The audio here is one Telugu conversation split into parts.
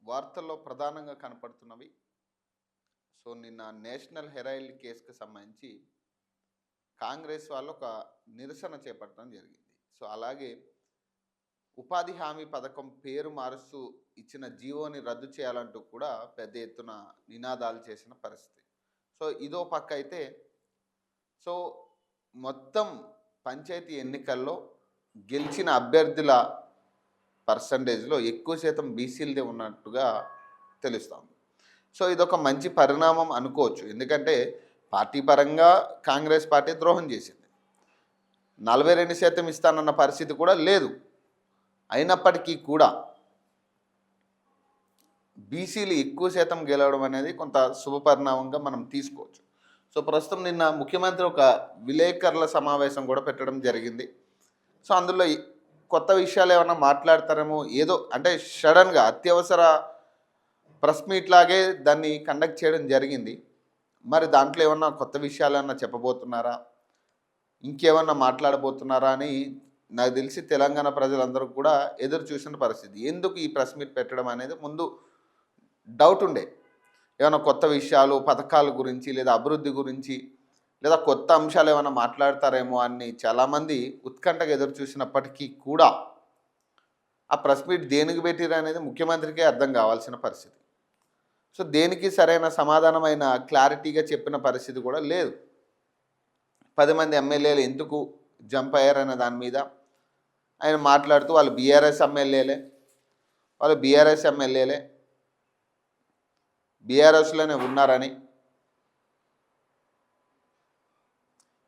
వార్తల్లో ప్రధానంగా కనపడుతున్నవి. సో నిన్న నేషనల్ హెరాయిల్డ్ కేసుకు సంబంధించి కాంగ్రెస్ వాళ్ళు ఒక నిరసన చేపట్టడం జరిగింది. సో అలాగే ఉపాధి హామీ పథకం పేరు మారుస్తూ ఇచ్చిన జీవోని రద్దు చేయాలంటూ కూడా పెద్ద ఎత్తున నినాదాలు చేసిన పరిస్థితి. సో ఇదో పక్క అయితే సో మొత్తం పంచాయతీ ఎన్నికల్లో గెలిచిన అభ్యర్థుల పర్సంటేజ్లో ఎక్కువ శాతం బీసీలదే ఉన్నట్టుగా తెలుస్తోంది. సో ఇదొక మంచి పరిణామం అనుకోవచ్చు. ఎందుకంటే పార్టీ పరంగా కాంగ్రెస్ పార్టీ ద్రోహం చేసింది. 42% ఇస్తానన్న పరిస్థితి కూడా లేదు. అయినప్పటికీ కూడా బీసీలు ఎక్కువ శాతం గెలవడం అనేది కొంత శుభపరిణామంగా మనం తీసుకోవచ్చు. సో ప్రస్తుతం నిన్న ముఖ్యమంత్రి ఒక విలేకరుల సమావేశం కూడా పెట్టడం జరిగింది. సో అందులో కొత్త విషయాలు ఏమన్నా మాట్లాడతారేమో, ఏదో అంటే సడన్గా అత్యవసర ప్రెస్ మీట్ లాగే దాన్ని కండక్ట్ చేయడం జరిగింది. మరి దాంట్లో ఏమన్నా కొత్త విషయాలు ఏమన్నా చెప్పబోతున్నారా, ఇంకేమన్నా మాట్లాడబోతున్నారా అని నాకు తెలిసి తెలంగాణ ప్రజలందరూ కూడా ఎదురు చూసిన పరిస్థితి. ఎందుకు ఈ ప్రెస్ మీట్ పెట్టడం అనేది ముందు డౌట్ ఉండే. ఏమైనా కొత్త విషయాలు, పథకాల గురించి లేదా అభివృద్ధి గురించి లేదా కొత్త అంశాలు ఏమైనా మాట్లాడతారేమో అని చాలామంది ఉత్కంఠగా ఎదురు చూసినప్పటికీ కూడా ఆ ప్రెస్ మీట్ దేనికి పెట్టిరు అనేది ముఖ్యమంత్రికే అర్థం కావాల్సిన పరిస్థితి. సో దేనికి సరైన సమాధానమైన క్లారిటీగా చెప్పిన పరిస్థితి కూడా లేదు. 10 మంది ఎమ్మెల్యేలు ఎందుకు జంప్ అయ్యారనే దాని మీద ఆయన మాట్లాడుతూ వాళ్ళు బీఆర్ఎస్ ఎమ్మెల్యేలే బీఆర్ఎస్లోనే ఉన్నారని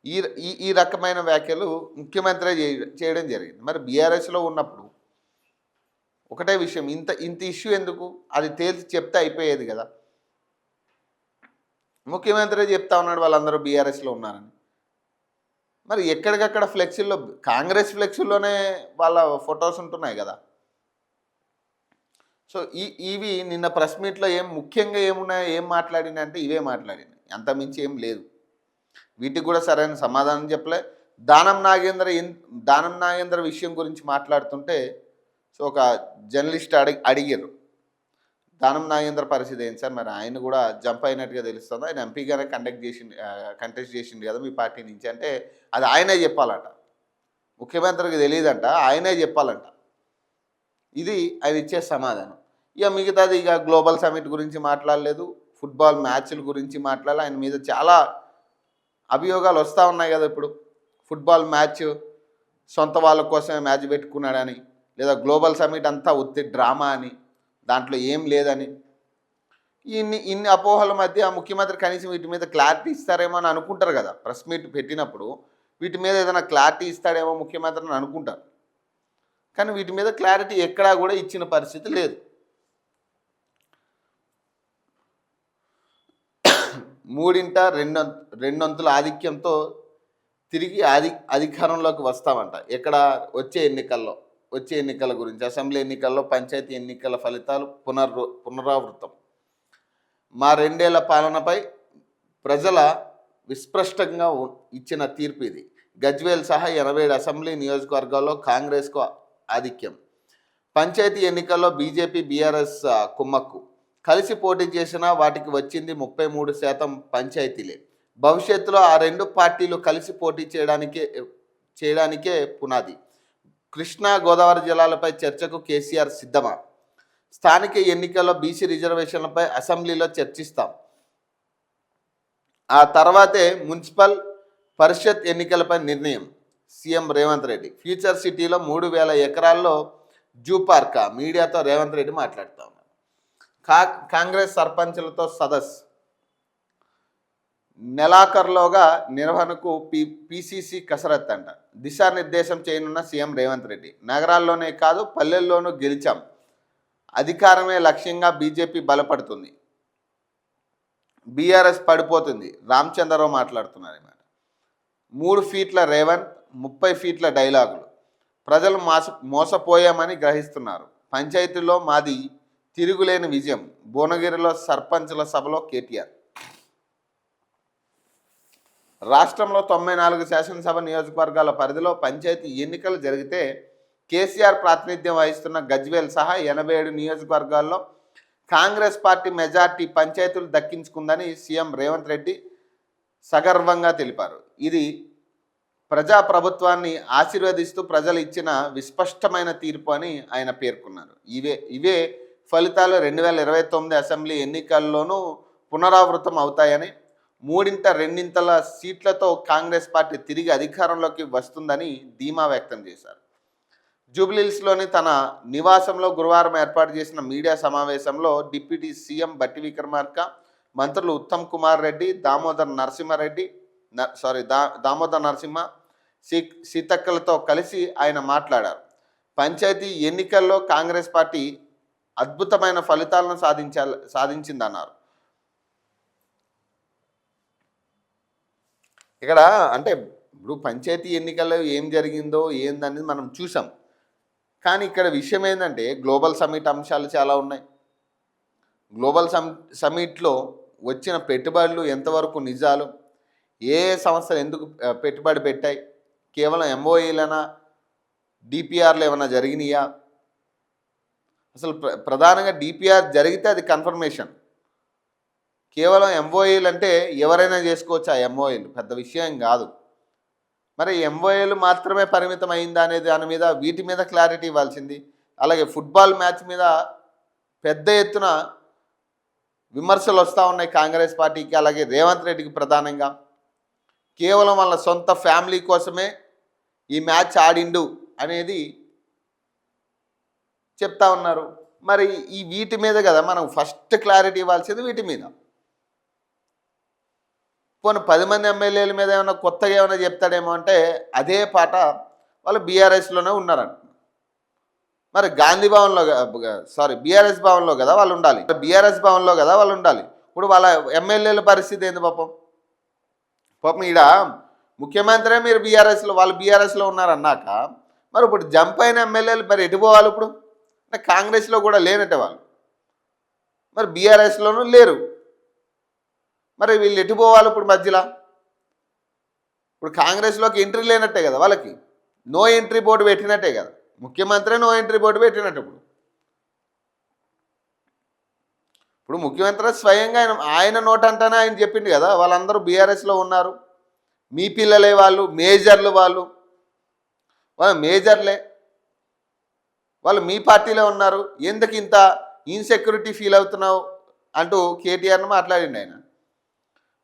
ఈ ఈ రకమైన వ్యాఖ్యలు ముఖ్యమంత్రి చేయడం జరిగింది. మరి బీఆర్ఎస్లో ఉన్నప్పుడు ఒకటే విషయం, ఇంత ఇష్యూ ఎందుకు, అది తేల్చి చెప్తే అయిపోయేది కదా. ముఖ్యమంత్రి చెప్తా ఉన్నాడు వాళ్ళందరూ బీఆర్ఎస్లో ఉన్నారని. మరి ఎక్కడికక్కడ ఫ్లెక్సీల్లో, కాంగ్రెస్ ఫ్లెక్సీల్లోనే వాళ్ళ ఫొటోస్ ఉంటున్నాయి కదా. సో ఇవి నిన్న ప్రెస్ మీట్లో ముఖ్యంగా ఏమున్నాయి, ఏం మాట్లాడినా అంటే ఇవే మాట్లాడినాయి, అంతమించి ఏం లేదు. వీటికి కూడా సరైన సమాధానం చెప్పలే. దానం నాగేంద్ర విషయం గురించి మాట్లాడుతుంటే సో ఒక జర్నలిస్ట్ అడిగారు, దానం నాగేంద్ర పరిస్థితి ఏంటి సార్, మరి ఆయన కూడా జంప్ అయినట్టుగా తెలుస్తుంది, ఆయన ఎంపీగానే కంటెస్ట్ చేసింది కదా మీ పార్టీ నుంచి అంటే అది ఆయనే చెప్పాలంట, ముఖ్యమంత్రికి తెలియదంట, ఆయనే చెప్పాలంట. ఇది ఆయన ఇచ్చే సమాధానం. ఇక మిగతాది ఇక గ్లోబల్ సమిట్ గురించి మాట్లాడలేదు, ఫుట్బాల్ మ్యాచ్ల గురించి మాట్లాడాలి. ఆయన మీద చాలా అభియోగాలు వస్తూ ఉన్నాయి కదా. ఇప్పుడు ఫుట్బాల్ మ్యాచ్ సొంత వాళ్ళ కోసమే మ్యాచ్ పెట్టుకున్నాడని, లేదా గ్లోబల్ సమిట్ అంతా ఉత్తి డ్రామా అని, దాంట్లో ఏం లేదని, ఇన్ని అపోహల మధ్య ముఖ్యమంత్రి కనీసం వీటి మీద క్లారిటీ ఇస్తారేమో అని అనుకుంటారు కదా. ప్రెస్ మీట్ పెట్టినప్పుడు వీటి మీద ఏదైనా క్లారిటీ ఇస్తాడేమో ముఖ్యమంత్రి అని అనుకుంటారు. కానీ వీటి మీద క్లారిటీ ఎక్కడా కూడా ఇచ్చిన పరిస్థితి లేదు. మూడింట రెండొంతుల ఆధిక్యంతో తిరిగి అధికారంలోకి వస్తామంట. ఎక్కడ వచ్చే ఎన్నికల గురించి, అసెంబ్లీ ఎన్నికల్లో, పంచాయతీ ఎన్నికల ఫలితాలు పునరావృతం. మా 2 ఏళ్ల పాలనపై ప్రజల విస్పష్టంగా ఇచ్చిన తీర్పు ఇది. గజ్వేల్ సహా 87 అసెంబ్లీ నియోజకవర్గాల్లో కాంగ్రెస్కు ఆధిక్యం. పంచాయతీ ఎన్నికల్లో బీజేపీ బీఆర్ఎస్ కుమ్మక్కు. కలిసి పోటీ చేసినా వాటికి వచ్చింది 33% పంచాయతీలే. భవిష్యత్తులో ఆ 2 పార్టీలు కలిసి పోటీ చేయడానికే పునాది. కృష్ణా గోదావరి జిల్లాలపై చర్చకు కేసీఆర్ సిద్ధమా? స్థానిక ఎన్నికల్లో బీసీ రిజర్వేషన్లపై అసెంబ్లీలో చర్చిస్తాం. ఆ తర్వాతే మున్సిపల్ పరిషత్ ఎన్నికలపై నిర్ణయం. సీఎం రేవంత్ రెడ్డి. ఫ్యూచర్ సిటీలో 3000 ఎకరాల్లో జూ పార్క్. మీడియాతో రేవంత్ రెడ్డి మాట్లాడుతూ ఉన్నారు. కాంగ్రెస్ సర్పంచులతో సదస్సు. నెలాఖరులోగా నిర్వహణకు పీసీసీ కసరత్ అంట. దిశానిర్దేశం చేయనున్న సీఎం రేవంత్ రెడ్డి. నగరాల్లోనే కాదు పల్లెల్లోనూ గెలిచాం, అధికారమే లక్ష్యంగా బీజేపీ బలపడుతుంది, బీఆర్ఎస్ పడిపోతుంది. రామచంద్రరావు మాట్లాడుతున్నారు అన్నమాట. 3 ఫీట్ల రేవంత్, 30 ఫీట్ల డైలాగులు. ప్రజలు మోసపోయామని గ్రహిస్తున్నారు. పంచాయతీలో మాది తిరుగులేని విజయం. భువనగిరిలో సర్పంచుల సభలో కేటీఆర్. రాష్ట్రంలో 94 శాసనసభ నియోజకవర్గాల పరిధిలో పంచాయతీ ఎన్నికలు జరిగితే కేసీఆర్ ప్రాతినిధ్యం వహిస్తున్న గజ్వేల్ సహా 87 నియోజకవర్గాల్లో కాంగ్రెస్ పార్టీ మెజార్టీ పంచాయతీలు దక్కించుకుందని సీఎం రేవంత్ రెడ్డి సగర్వంగా తెలిపారు. ఇది ప్రజాప్రభుత్వాన్ని ఆశీర్వదిస్తూ ప్రజలు ఇచ్చిన విస్పష్టమైన తీర్పు అని ఆయన పేర్కొన్నారు. ఇవే ఫలితాలు 2029 అసెంబ్లీ ఎన్నికల్లోనూ పునరావృతం అవుతాయని, మూడింట రెండింతల సీట్లతో కాంగ్రెస్ పార్టీ తిరిగి అధికారంలోకి వస్తుందని ధీమా వ్యక్తం చేశారు. జూబ్లీహిల్స్లోని తన నివాసంలో గురువారం ఏర్పాటు చేసిన మీడియా సమావేశంలో డిప్యూటీ సీఎం బట్టి విక్రమార్క, మంత్రులు ఉత్తమ్ కుమార్ రెడ్డి, దామోదర్ నరసింహ, సీతక్కలతో కలిసి ఆయన మాట్లాడారు. పంచాయతీ ఎన్నికల్లో కాంగ్రెస్ పార్టీ అద్భుతమైన ఫలితాలను సాధించిందన్నారు. ఇక్కడ అంటే ఇప్పుడు పంచాయతీ ఎన్నికల్లో ఏం జరిగిందో ఏందనేది మనం చూసాం. కానీ ఇక్కడ విషయం ఏంటంటే గ్లోబల్ సమ్మిట్ అంశాలు చాలా ఉన్నాయి. గ్లోబల్ సమ్మిట్లో వచ్చిన పెట్టుబడులు ఎంతవరకు నిజాలు, ఏ సంస్థలు ఎందుకు పెట్టుబడి పెట్టాయి, కేవలం ఎంఓఈలనా, డిపిఆర్లు ఏమైనా జరిగినాయా, అసలు ప్రధానంగా డిపిఆర్ జరిగితే అది కన్ఫర్మేషన్. కేవలం ఎంఓఈలు అంటే ఎవరైనా చేసుకోవచ్చు. ఆ ఎంఓఈలు పెద్ద విషయం కాదు. మరి ఎంఓఏలు మాత్రమే పరిమితం అయిందా అనే దాని మీద వీటి మీద క్లారిటీ ఇవ్వాల్సింది. అలాగే ఫుట్బాల్ మ్యాచ్ మీద పెద్ద ఎత్తున విమర్శలు వస్తూ ఉన్నాయి కాంగ్రెస్ పార్టీకి, అలాగే రేవంత్ రెడ్డికి ప్రధానంగా. కేవలం వాళ్ళ సొంత ఫ్యామిలీ కోసమే ఈ మ్యాచ్ ఆడిండు అనేది చెప్తా ఉన్నారు. మరి వీటి మీద కదా మనం ఫస్ట్ క్లారిటీ ఇవ్వాల్సింది, వీటి మీద. పోనీ 10 మంది ఎమ్మెల్యేల మీద ఏమైనా కొత్తగా ఏమైనా చెప్తాడేమో అంటే అదే పాట వాళ్ళు బీఆర్ఎస్లోనే ఉన్నారంట. మరి గాంధీ భవన్లో బీఆర్ఎస్ భవన్లో కదా వాళ్ళు ఉండాలి, బీఆర్ఎస్ భవన్లో కదా వాళ్ళు ఉండాలి. ఇప్పుడు వాళ్ళ ఎమ్మెల్యేల పరిస్థితి ఏంది పాపం ఈడ ముఖ్యమంత్రి మీరు బీఆర్ఎస్లో, వాళ్ళు బీఆర్ఎస్లో ఉన్నారన్నాక మరి ఇప్పుడు జంప్ అయిన ఎమ్మెల్యేలు మరి ఎటు పోవాలి? ఇప్పుడు అంటే కాంగ్రెస్లో కూడా లేనట్టే వాళ్ళు, మరి బీఆర్ఎస్లోనూ లేరు. మరి వీళ్ళు ఎటు పోవాలి ఇప్పుడు మధ్యలో? ఇప్పుడు కాంగ్రెస్లోకి ఎంట్రీ లేనట్టే కదా వాళ్ళకి, నో ఎంట్రీ బోర్డు పెట్టినట్టే కదా, ముఖ్యమంత్రి నో ఎంట్రీ బోర్డు పెట్టినట్టు. ఇప్పుడు ముఖ్యమంత్రి స్వయంగా ఆయన నోటంటానే ఆయన చెప్పిండు కదా వాళ్ళందరూ బీఆర్ఎస్లో ఉన్నారు, మీ పిల్లలే వాళ్ళు, మేజర్లు వాళ్ళు మేజర్లే, వాళ్ళు మీ పార్టీలో ఉన్నారు, ఎందుకు ఇంత ఇన్సెక్యూరిటీ ఫీల్ అవుతున్నావు అంటూ కేటీఆర్ని మాట్లాడిండు ఆయన.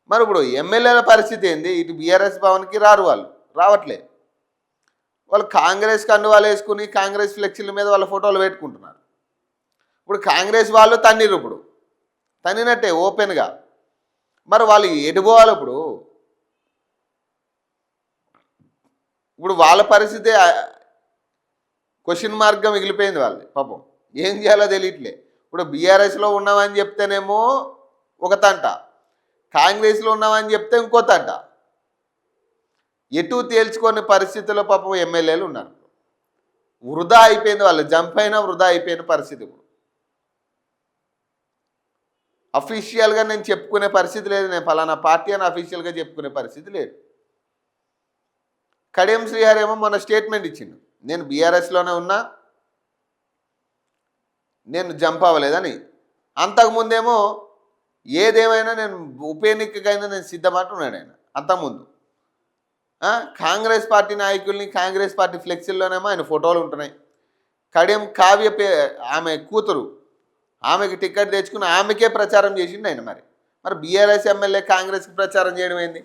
మరి ఇప్పుడు ఎమ్మెల్యేల పరిస్థితి ఏంది? ఇటు బీఆర్ఎస్ భవన్కి రారు, వాళ్ళు రావట్లే. వాళ్ళు కాంగ్రెస్ కండువాలు వేసుకుని కాంగ్రెస్ ఫ్లెక్సీల మీద వాళ్ళ ఫోటోలు పెట్టుకుంటున్నారు. ఇప్పుడు కాంగ్రెస్ వాళ్ళు తన్నిరు, ఇప్పుడు తన్నినట్టే ఓపెన్గా. మరి వాళ్ళు ఎటుపోవాలి ఇప్పుడు? ఇప్పుడు వాళ్ళ పరిస్థితి క్వశ్చన్ మార్క్గా మిగిలిపోయింది వాళ్ళది. పాపం ఏం చేయాలో తెలియట్లే. ఇప్పుడు బీఆర్ఎస్లో ఉన్నామని చెప్తేనేమో ఒక తంట, కాంగ్రెస్లో ఉన్నామని చెప్తే ఇంకో తంట. ఎటు తేల్చుకునే పరిస్థితుల్లో పాపం ఎమ్మెల్యేలు ఉన్నారు. వృధా అయిపోయింది, వాళ్ళు జంప్ అయినా వృధా అయిపోయిన పరిస్థితి. ఇప్పుడు అఫీషియల్గా నేను చెప్పుకునే పరిస్థితి లేదు, నేను ఫలానా పార్టీ అని అఫీషియల్గా చెప్పుకునే పరిస్థితి లేదు. కడియం శ్రీహరి ఏమో మొన్న స్టేట్మెంట్ ఇచ్చిండు, నేను బీఆర్ఎస్లోనే ఉన్నా, నేను జంప్ అవ్వలేదని. అంతకుముందేమో ఏదేమైనా నేను ఉప ఎన్నికకైనా నేను సిద్ధమంటున్నాడు ఆయన. అంతకుముందు కాంగ్రెస్ పార్టీ నాయకుల్ని, కాంగ్రెస్ పార్టీ ఫ్లెక్సీల్లోనేమో ఆయన ఫోటోలు ఉంటున్నాయి. కడియం కావ్య ఆమె కూతురు, ఆమెకి టికెట్ తెచ్చుకుని ఆమెకే ప్రచారం చేసిండు ఆయన. మరి బీఆర్ఎస్ ఎమ్మెల్యే కాంగ్రెస్కి ప్రచారం చేయడం ఏంది?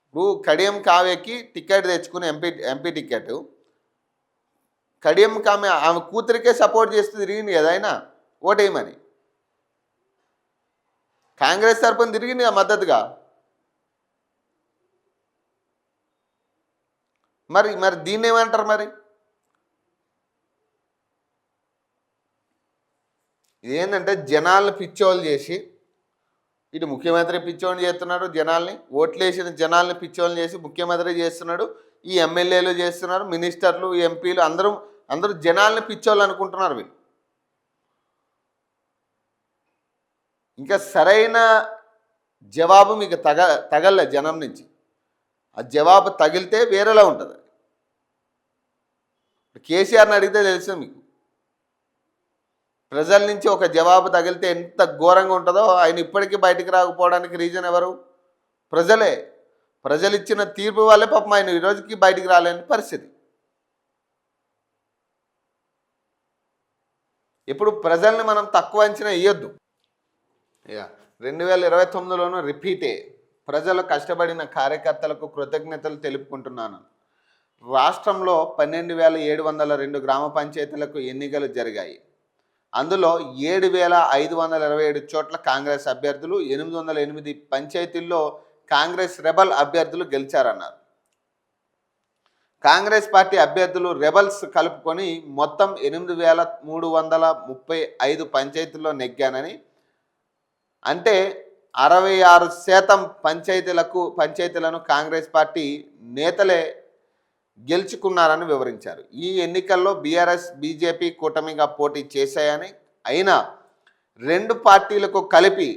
ఇప్పుడు కడియం కావ్యకి టికెట్ తెచ్చుకుని ఎంపీ టికెట్, కడియం కావ్య ఆమె కూతురికే సపోర్ట్ చేస్తూ తిరిగింది కదా ఆయన ఓటేయమని. కాంగ్రెస్ తరపున తిరిగింది మద్దతుగా. మరి దీన్ని ఏమంటారు? మరి ఇదేంటంటే జనాలను పిచ్చోళ్ళు చేసి, ఇటు ముఖ్యమంత్రి పిచ్చోళ్ళు చేస్తున్నాడు, జనాల్ని ఓట్లేసిన జనాల్ని పిచ్చోళ్ళు చేసి ముఖ్యమంత్రి చేస్తున్నాడు, ఈ ఎమ్మెల్యేలు చేస్తున్నారు, మినిస్టర్లు, ఎంపీలు అందరూ జనాల్ని పిచ్చోళ్ళు అనుకుంటున్నారు. వీళ్ళు ఇంకా సరైన జవాబు మీకు తగలే జనం నుంచి. ఆ జవాబు తగిలితే వేరేలా ఉంటుంది. కేసీఆర్ని అడిగితే తెలుసు మీకు, ప్రజల నుంచి ఒక జవాబు తగిలితే ఎంత ఘోరంగా ఉంటుందో ఆయన ఇప్పటికీ బయటికి రాకపోవడానికి రీజన్ ఎవరు? ప్రజలే. ప్రజలు ఇచ్చిన తీర్పు వల్లే పాపం ఆయన ఈ రోజుకి బయటికి రాలేని పరిస్థితి. ఇప్పుడు ప్రజల్ని మనం తక్కువ అంచనా వేయొద్దు. ఇక 2029లోనూ రిపీటే. ప్రజలు కష్టపడిన కార్యకర్తలకు కృతజ్ఞతలు తెలుపుకుంటున్నాను. రాష్ట్రంలో 12,702 గ్రామ పంచాయతీలకు ఎన్నికలు జరిగాయి. అందులో 7,527 చోట్ల కాంగ్రెస్ అభ్యర్థులు, 808 పంచాయతీల్లో కాంగ్రెస్ రెబల్ అభ్యర్థులు గెలిచారన్నారు. కాంగ్రెస్ పార్టీ అభ్యర్థులు రెబల్స్ కలుపుకొని మొత్తం 8,335 పంచాయతీల్లో నెగ్గానని, అంటే 66% పంచాయతీలను కాంగ్రెస్ పార్టీ నేతలే గెలుచుకున్నారని వివరించారు. ఈ ఎన్నికల్లో బీఆర్ఎస్, బీజేపీ కూటమిగా పోటీ చేశాయని, అయినా రెండు పార్టీలకు కలిపి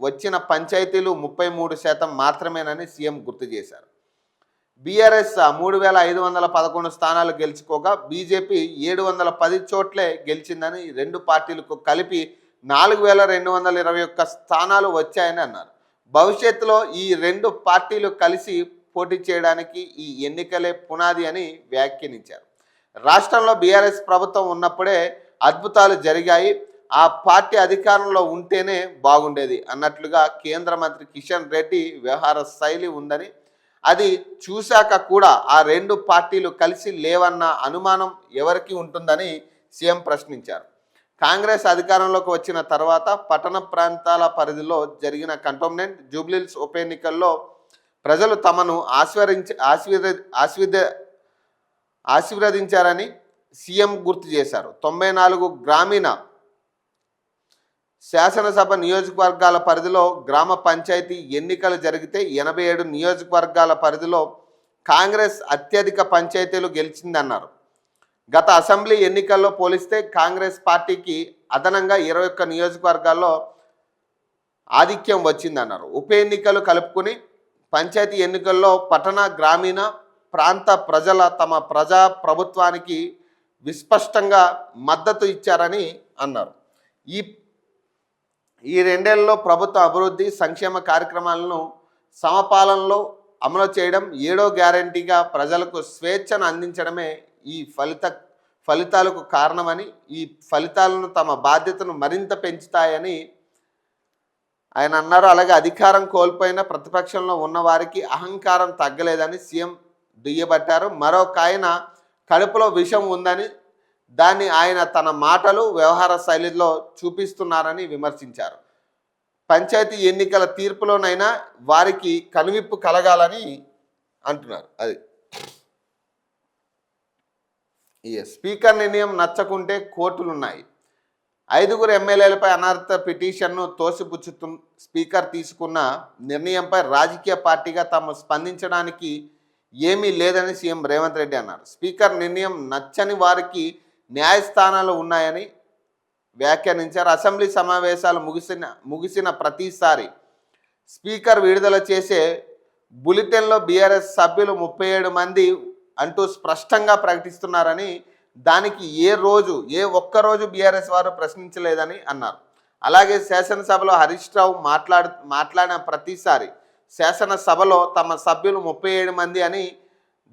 వచ్చిన పంచాయతీలు 33% మాత్రమేనని సీఎం గుర్తు చేశారు. బీఆర్ఎస్ 3,511 స్థానాలు గెలుచుకోగా బీజేపీ 710 చోట్లే గెలిచిందని, రెండు పార్టీలకు కలిపి 4,221 స్థానాలు వచ్చాయని అన్నారు. భవిష్యత్తులో ఈ రెండు పార్టీలు కలిసి పోటీ చేయడానికి ఈ ఎన్నికలే పునాది అని వ్యాఖ్యానించారు. రాష్ట్రంలో బీఆర్ఎస్ ప్రభుత్వం ఉన్నప్పుడే అద్భుతాలు జరిగాయి, ఆ పార్టీ అధికారంలో ఉంటేనే బాగుండేది అన్నట్లుగా కేంద్ర మంత్రి కిషన్ రెడ్డి వ్యవహార శైలి ఉందని, అది చూశాక కూడా ఆ రెండు పార్టీలు కలిసి లేవన్న అనుమానం ఎవరికి ఉంటుందని సీఎం ప్రశ్నించారు. కాంగ్రెస్ అధికారంలోకి వచ్చిన తర్వాత పట్టణ ప్రాంతాల పరిధిలో జరిగిన కంటోన్మెంట్, జూబ్లీహిల్స్ ఉప ఎన్నికల్లో ప్రజలు తమను ఆశీర్వదించారని సీఎం గుర్తు చేశారు. 94 గ్రామీణ శాసనసభ నియోజకవర్గాల పరిధిలో గ్రామ పంచాయతీ ఎన్నికలు జరిగితే 87 నియోజకవర్గాల పరిధిలో కాంగ్రెస్ అత్యధిక పంచాయతీలు గెలిచిందన్నారు. గత అసెంబ్లీ ఎన్నికల్లో పోలిస్తే కాంగ్రెస్ పార్టీకి అదనంగా 21 నియోజకవర్గాల్లో ఆధిక్యం వచ్చిందన్నారు. ఉప ఎన్నికలు కలుపుకుని పంచాయతీ ఎన్నికల్లో పట్టణ, గ్రామీణ ప్రాంత ప్రజల తమ ప్రజా ప్రభుత్వానికి విస్పష్టంగా మద్దతు ఇచ్చారని అన్నారు. ఈ రెండేళ్లలో ప్రభుత్వ అభివృద్ధి సంక్షేమ కార్యక్రమాలను సమపాలనలో అమలు చేయడం, 7వ గ్యారంటీగా ప్రజలకు స్వేచ్ఛను అందించడమే ఈ ఫలితాలకు కారణమని, ఈ ఫలితాలను తమ బాధ్యతను మరింత పెంచుతాయని ఆయన అన్నారు. అలాగే అధికారం కోల్పోయిన ప్రతిపక్షంలో ఉన్న వారికి అహంకారం తగ్గలేదని సీఎం దుయ్యబట్టారు. మరొక ఆయన కడుపులో విషం ఉందని, దాన్ని ఆయన తన మాటలు, వ్యవహార శైలిలో చూపిస్తున్నారని విమర్శించారు. పంచాయతీ ఎన్నికల తీర్పులోనైనా వారికి కనువిప్పు కలగాలని అంటున్నారు. అది స్పీకర్ నిర్ణయం నచ్చకుంటే కోర్టులున్నాయి. 5 ఎమ్మెల్యేలపై అనర్హత పిటిషన్ను తోసిపుచ్చుతూ స్పీకర్ తీసుకున్న నిర్ణయంపై రాజకీయ పార్టీగా తాము స్పందించడానికి ఏమీ లేదని సీఎం రేవంత్ రెడ్డి అన్నారు. స్పీకర్ నిర్ణయం నచ్చని వారికి న్యాయస్థానాలు ఉన్నాయని వ్యాఖ్యానించారు. అసెంబ్లీ సమావేశాలు ముగిసిన ప్రతిసారి స్పీకర్ విడుదల చేసే బులెటిన్లో బీఆర్ఎస్ సభ్యులు 37 మంది అంటూ స్పష్టంగా ప్రకటిస్తున్నారని, దానికి ఏ ఒక్కరోజు బీఆర్ఎస్ వారు ప్రశ్నించలేదని అన్నారు. అలాగే శాసనసభలో హరీష్ రావు మాట్లాడిన ప్రతిసారి శాసనసభలో తమ సభ్యులు 37 మంది అని,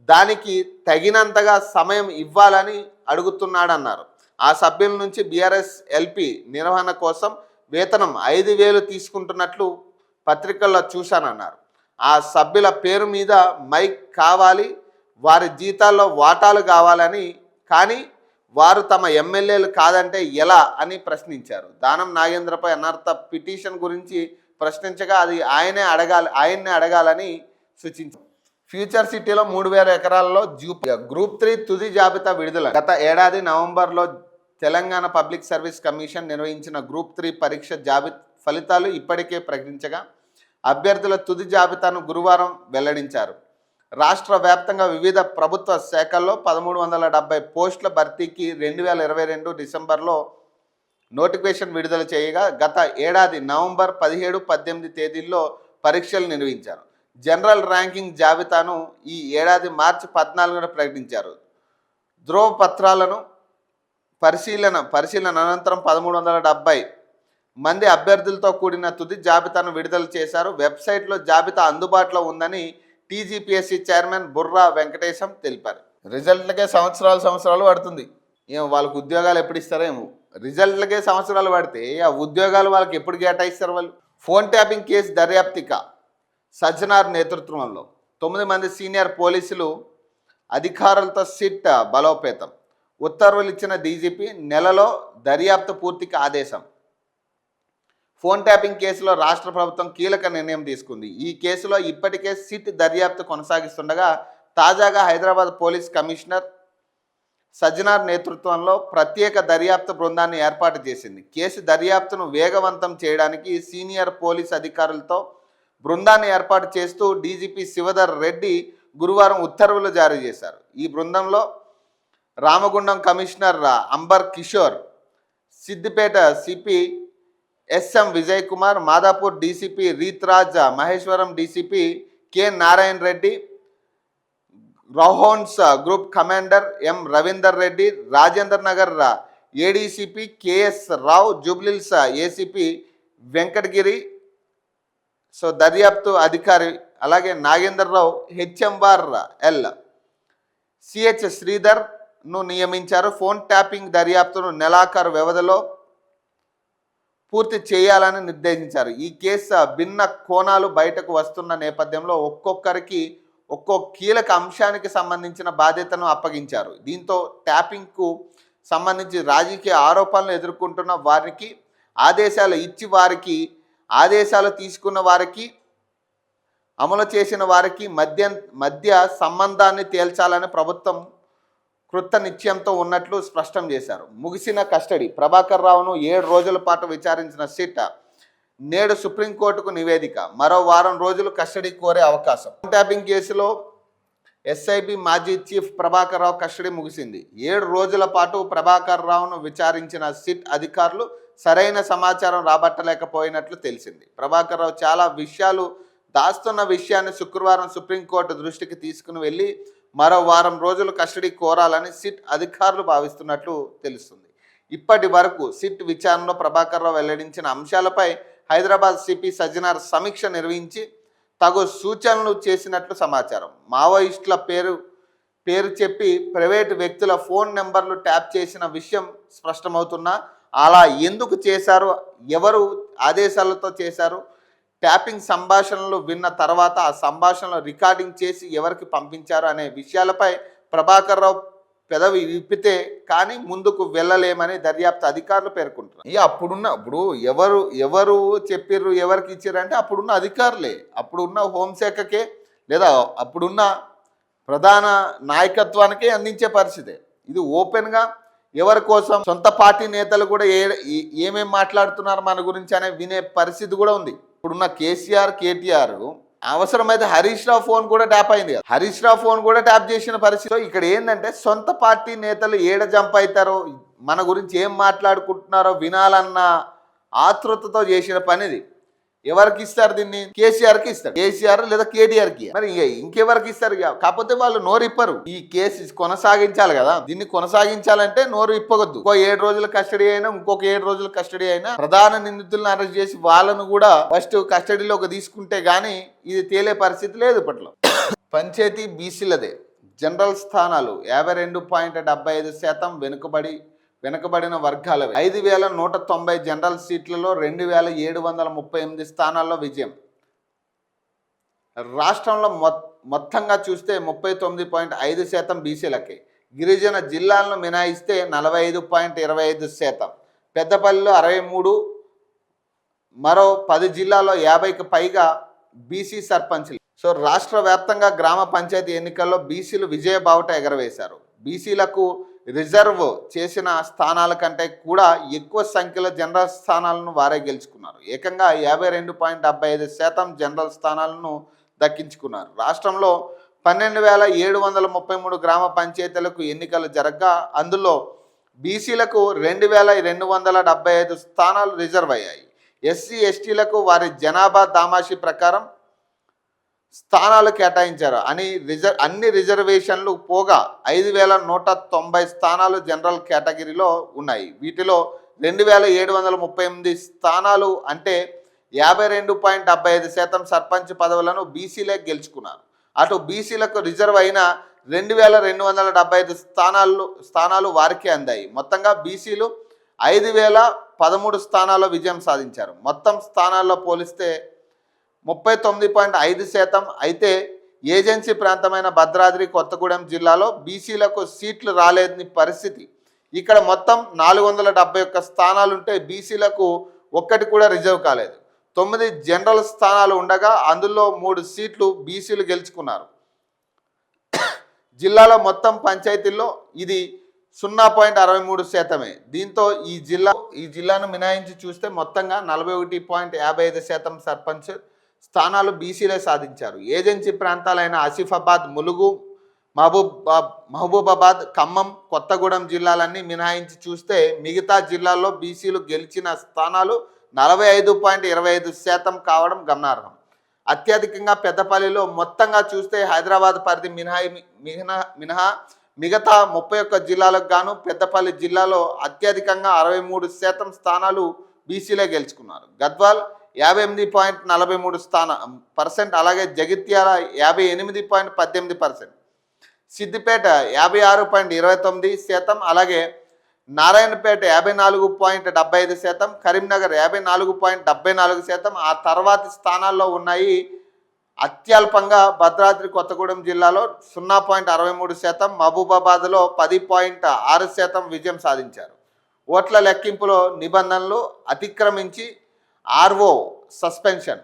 దానికి తగినంతగా సమయం ఇవ్వాలని అడుగుతున్నాడన్నారు. ఆ సభ్యుల నుంచి బీఆర్ఎస్ ఎల్పీ నిర్వహణ కోసం వేతనం 5,000 తీసుకుంటున్నట్లు పత్రికల్లో చూశానన్నారు. ఆ సభ్యుల పేరు మీద మైక్ కావాలి, వారి జీతాల్లో వాటాలు కావాలని, కానీ వారు తమ ఎమ్మెల్యేలు కాదంటే ఎలా అని ప్రశ్నించారు. దానం నాగేంద్రపై అనర్హత పిటిషన్ గురించి ప్రశ్నించగా అది ఆయన్నే అడగాలని సూచించారు. ఫ్యూచర్ సిటీలో 3,000 ఎకరాలలో గ్రూప్ 3 తుది జాబితా విడుదల. గత ఏడాది నవంబర్లో తెలంగాణ పబ్లిక్ సర్వీస్ కమిషన్ నిర్వహించిన గ్రూప్ 3 పరీక్ష ఫలితాలు ఇప్పటికే ప్రకటించగా అభ్యర్థుల తుది జాబితాను గురువారం వెల్లడించారు. రాష్ట్ర వ్యాప్తంగా వివిధ ప్రభుత్వ శాఖల్లో 1,370 పోస్టుల భర్తీకి 2022 డిసెంబర్లో నోటిఫికేషన్ విడుదల చేయగా గత ఏడాది నవంబర్ 17, 18 తేదీల్లో పరీక్షలు నిర్వహించారు. జనరల్ ర్యాంకింగ్ జాబితాను ఈ ఏడాది మార్చి 14న ప్రకటించారు. ధ్రువపత్రాలను పరిశీలన అనంతరం 1370 మంది అభ్యర్థులతో కూడిన తుది జాబితాను విడుదల చేశారు. వెబ్సైట్లో జాబితా అందుబాటులో ఉందని టీజీపీఎస్సీ చైర్మన్ బుర్రా వెంకటేశం తెలిపారు. రిజల్ట్లకే సంవత్సరాలు పడుతుంది. ఏమో వాళ్ళకు ఉద్యోగాలు ఎప్పుడు ఇస్తారేమో. రిజల్ట్లకే సంవత్సరాలు పడితే ఆ ఉద్యోగాలు వాళ్ళకి ఎప్పుడు కేటాయిస్తారు వాళ్ళు? ఫోన్ ట్యాపింగ్ కేసు దర్యాప్తిక సజ్జనార్ నేతృత్వంలో 9 మంది సీనియర్ పోలీసులు అధికారులతో సిట్ బలోపేతం. ఉత్తర్వులు ఇచ్చిన డీజీపీ నెలలో దర్యాప్తు పూర్తికి ఆదేశం. ఫోన్ ట్యాపింగ్ కేసులో రాష్ట్ర ప్రభుత్వం కీలక నిర్ణయం తీసుకుంది. ఈ కేసులో ఇప్పటికే సిట్ దర్యాప్తు కొనసాగిస్తుండగా తాజాగా హైదరాబాద్ పోలీస్ కమిషనర్ సజ్జనార్ నేతృత్వంలో ప్రత్యేక దర్యాప్తు బృందాన్ని ఏర్పాటు చేసింది. కేసు దర్యాప్తును వేగవంతం చేయడానికి సీనియర్ పోలీస్ అధికారులతో బృందాన్ని ఏర్పాటు చేస్తూ డీజీపీ శివధర్ రెడ్డి గురువారం ఉత్తర్వులు జారీ చేశారు. ఈ బృందంలో Ramagundam commissioner Ambar Kishore, Siddipet CP S M Vijay Kumar, Madhapur DCP Ritraj, Maheshwaram DCP K Narayana Reddy, రౌహోన్స్ group commander M Ravinder Reddy, Rajendra Nagar ADCP K S Rao, Jubilee Hills ACP Venkatagiri, దర్యాప్తు అధికారి అలాగే నాగేంద్రరావు, హెచ్ఎంఆర్ ఎల్, సిహెచ్ శ్రీధర్ను నియమించారు. ఫోన్ ట్యాపింగ్ దర్యాప్తును నెలాఖరు వ్యవధిలో పూర్తి చేయాలని నిర్దేశించారు. ఈ కేసు భిన్న కోణాలు బయటకు వస్తున్న నేపథ్యంలో ఒక్కొక్కరికి ఒక్కో కీలక అంశానికి సంబంధించిన బాధ్యతను అప్పగించారు. దీంతో ట్యాపింగ్కు సంబంధించి రాజకీయ ఆరోపణలు ఎదుర్కొంటున్న వారికి ఆదేశాలు ఇచ్చి ఆదేశాలు తీసుకున్న వారికి అమలు చేసిన వారికి మధ్య సంబంధాన్ని తేల్చాలని ప్రభుత్వం కృత నిశ్చయంతో ఉన్నట్లు స్పష్టం చేశారు. ముగిసిన కస్టడీ ప్రభాకర్ రావును 7 రోజుల పాటు విచారించిన సిట్ నేడు సుప్రీంకోర్టుకు నివేదిక. మరో వారం రోజులు కస్టడీ కోరే అవకాశం. ట్యాపింగ్ కేసులో ఎస్ఐబి మాజీ చీఫ్ ప్రభాకర్ రావు కస్టడీ ముగిసింది. 7 రోజుల పాటు ప్రభాకర్ రావును విచారించిన సిట్ అధికారులు సరైన సమాచారం రాబట్టలేకపోయినట్లు తెలిసింది. ప్రభాకర్ రావు చాలా విషయాలు దాస్తున్న విషయాన్ని శుక్రవారం సుప్రీంకోర్టు దృష్టికి తీసుకుని వెళ్ళి మరో వారం రోజులు కస్టడీ కోరాలని సిట్ అధికారులు భావిస్తున్నట్లు తెలుస్తుంది. ఇప్పటి వరకు సిట్ విచారణలో ప్రభాకర్ రావు వెల్లడించిన అంశాలపై హైదరాబాద్ సిపి సజ్జనార్ సమీక్ష నిర్వహించి తగు సూచనలు చేసినట్లు సమాచారం. మావోయిస్టుల పేరు చెప్పి ప్రైవేటు వ్యక్తుల ఫోన్ నెంబర్లు ట్యాప్ చేసిన విషయం స్పష్టమవుతున్నా అలా ఎందుకు చేశారు, ఎవరు ఆదేశాలతో చేశారు, ట్యాపింగ్ సంభాషణలు విన్న తర్వాత ఆ సంభాషణలు రికార్డింగ్ చేసి ఎవరికి పంపించారు అనే విషయాలపై ప్రభాకర్ రావు పెదవి విప్పితే కానీ ముందుకు వెళ్ళలేమని దర్యాప్తు అధికారులు పేర్కొంటున్నారు. ఇప్పుడు ఎవరు చెప్పిర్రు, ఎవరికి ఇచ్చారంటే అప్పుడున్న అధికారులే, అప్పుడున్న హోంశాఖకే లేదా అప్పుడున్న ప్రధాన నాయకత్వానికే అందించే పరిస్థితే. ఇది ఓపెన్గా ఎవరి కోసం సొంత పార్టీ నేతలు కూడా ఏమేం మాట్లాడుతున్నారు మన గురించి అనే వినే పరిస్థితి కూడా ఉంది. ఇప్పుడున్న కేసీఆర్, కేటీఆర్ అవసరమైతే హరీష్ రావు ఫోన్ కూడా ట్యాప్ అయింది. హరీష్ రావు ఫోన్ కూడా ట్యాప్ చేసిన పరిస్థితి. ఇక్కడ ఏంటంటే సొంత పార్టీ నేతలు ఏడ జంప్ అవుతారో, మన గురించి ఏం మాట్లాడుకుంటున్నారో వినాలన్న ఆతృతతో చేసిన పనిది. ఎవరికి ఇస్తారు దీన్ని? కేసీఆర్కి ఇస్తారు. కేసీఆర్ లేదా కేటీఆర్కి. మరి ఇంకెవరికి ఇస్తారు? కాకపోతే వాళ్ళు నోరు ఇప్పరు. ఈ కేసు కొనసాగించాలి కదా, దీన్ని కొనసాగించాలంటే నోరు ఇప్పగొద్దు. ఇంకో 7 రోజుల కస్టడీ అయినా, ఇంకొక 7 రోజుల కస్టడీ అయినా ప్రధాన నిందితులను అరెస్ట్ చేసి వాళ్ళను కూడా ఫస్ట్ కస్టడీలోకి తీసుకుంటే గానీ ఇది తేలే పరిస్థితి లేదు ఇప్పట్లో. పంచాయతీ బీసీలదే. జనరల్ స్థానాలు 52.75% వెనుకబడిన వర్గాల 5,190 జనరల్ సీట్లలో 2,738 స్థానాల్లో విజయం. రాష్ట్రంలో మొత్తంగా చూస్తే 39.5% బీసీలకే. గిరిజన జిల్లాలను మినహాయిస్తే 45.25%. పెద్దపల్లిలో 63, మరో 10 జిల్లాల్లో 50కి పైగా బీసీ సర్పంచ్లు. రాష్ట్ర వ్యాప్తంగా గ్రామ పంచాయతీ ఎన్నికల్లో బీసీలు విజయ బావుట ఎగరవేశారు. బీసీలకు రిజర్వ్ చేసిన స్థానాల కంటే కూడా ఎక్కువ సంఖ్యలో జనరల్ స్థానాలను వారే గెలుచుకున్నారు. ఏకంగా 52.75% జనరల్ స్థానాలను దక్కించుకున్నారు. రాష్ట్రంలో 12,733 గ్రామ పంచాయతీలకు ఎన్నికలు జరగగా అందులో బీసీలకు 2,275 స్థానాలు రిజర్వ్ అయ్యాయి. ఎస్సీ ఎస్టీలకు వారి జనాభా దామాషి ప్రకారం స్థానాలు కేటాయించారు అని అన్ని రిజర్వేషన్లు పోగా 5,190 స్థానాలు జనరల్ కేటగిరీలో ఉన్నాయి. వీటిలో 2,738 స్థానాలు అంటే 52.75% సర్పంచ్ పదవులను బీసీలే గెలుచుకున్నారు. అటు బీసీలకు రిజర్వ్ అయిన 2,275 స్థానాలు వారికే అందాయి. మొత్తంగా బీసీలు 5,013 స్థానాల్లో విజయం సాధించారు. మొత్తం స్థానాల్లో పోలిస్తే 39.5% అయితే ఏజెన్సీ ప్రాంతమైన భద్రాద్రి కొత్తగూడెం జిల్లాలో బీసీలకు సీట్లు రాలేని పరిస్థితి. ఇక్కడ మొత్తం 471 స్థానాలుంటే బీసీలకు ఒక్కటి కూడా రిజర్వ్ కాలేదు. 9 జనరల్ స్థానాలు ఉండగా అందులో 3 సీట్లు బీసీలు గెలుచుకున్నారు. జిల్లాలో మొత్తం పంచాయతీల్లో ఇది 0.63%. దీంతో ఈ జిల్లాను మినహాయించి చూస్తే మొత్తంగా 41.55% సర్పంచ్ స్థానాలు బీసీలే సాధించారు. ఏజెన్సీ ప్రాంతాలైన ఆసిఫాబాద్, ములుగు, మహబూబాబాద్, ఖమ్మం, కొత్తగూడెం జిల్లాలన్నీ మినహాయించి చూస్తే మిగతా జిల్లాల్లో బీసీలు గెలిచిన స్థానాలు 45.25% కావడం గమనార్హం. అత్యధికంగా పెద్దపల్లిలో మొత్తంగా చూస్తే హైదరాబాద్ పరిధి మినహా మిగతా 31 జిల్లాలకు గాను పెద్దపల్లి జిల్లాలో అత్యధికంగా 63% స్థానాలు బీసీలే గెలుచుకున్నారు. గద్వాల్ 58.43%, అలాగే జగిత్యాల 58.18%, సిద్దిపేట 56.29%, అలాగే నారాయణపేట 54.75%, కరీంనగర్ 54.74%. ఆ తర్వాతి స్థానాల్లో ఉన్నాయి. అత్యల్పంగా భద్రాద్రి కొత్తగూడెం జిల్లాలో 0.63%, మహబూబాబాద్లో 10.6% విజయం సాధించారు. ఓట్ల లెక్కింపులో నిబంధనలు అతిక్రమించి ఆర్ఓ సస్పెన్షన్.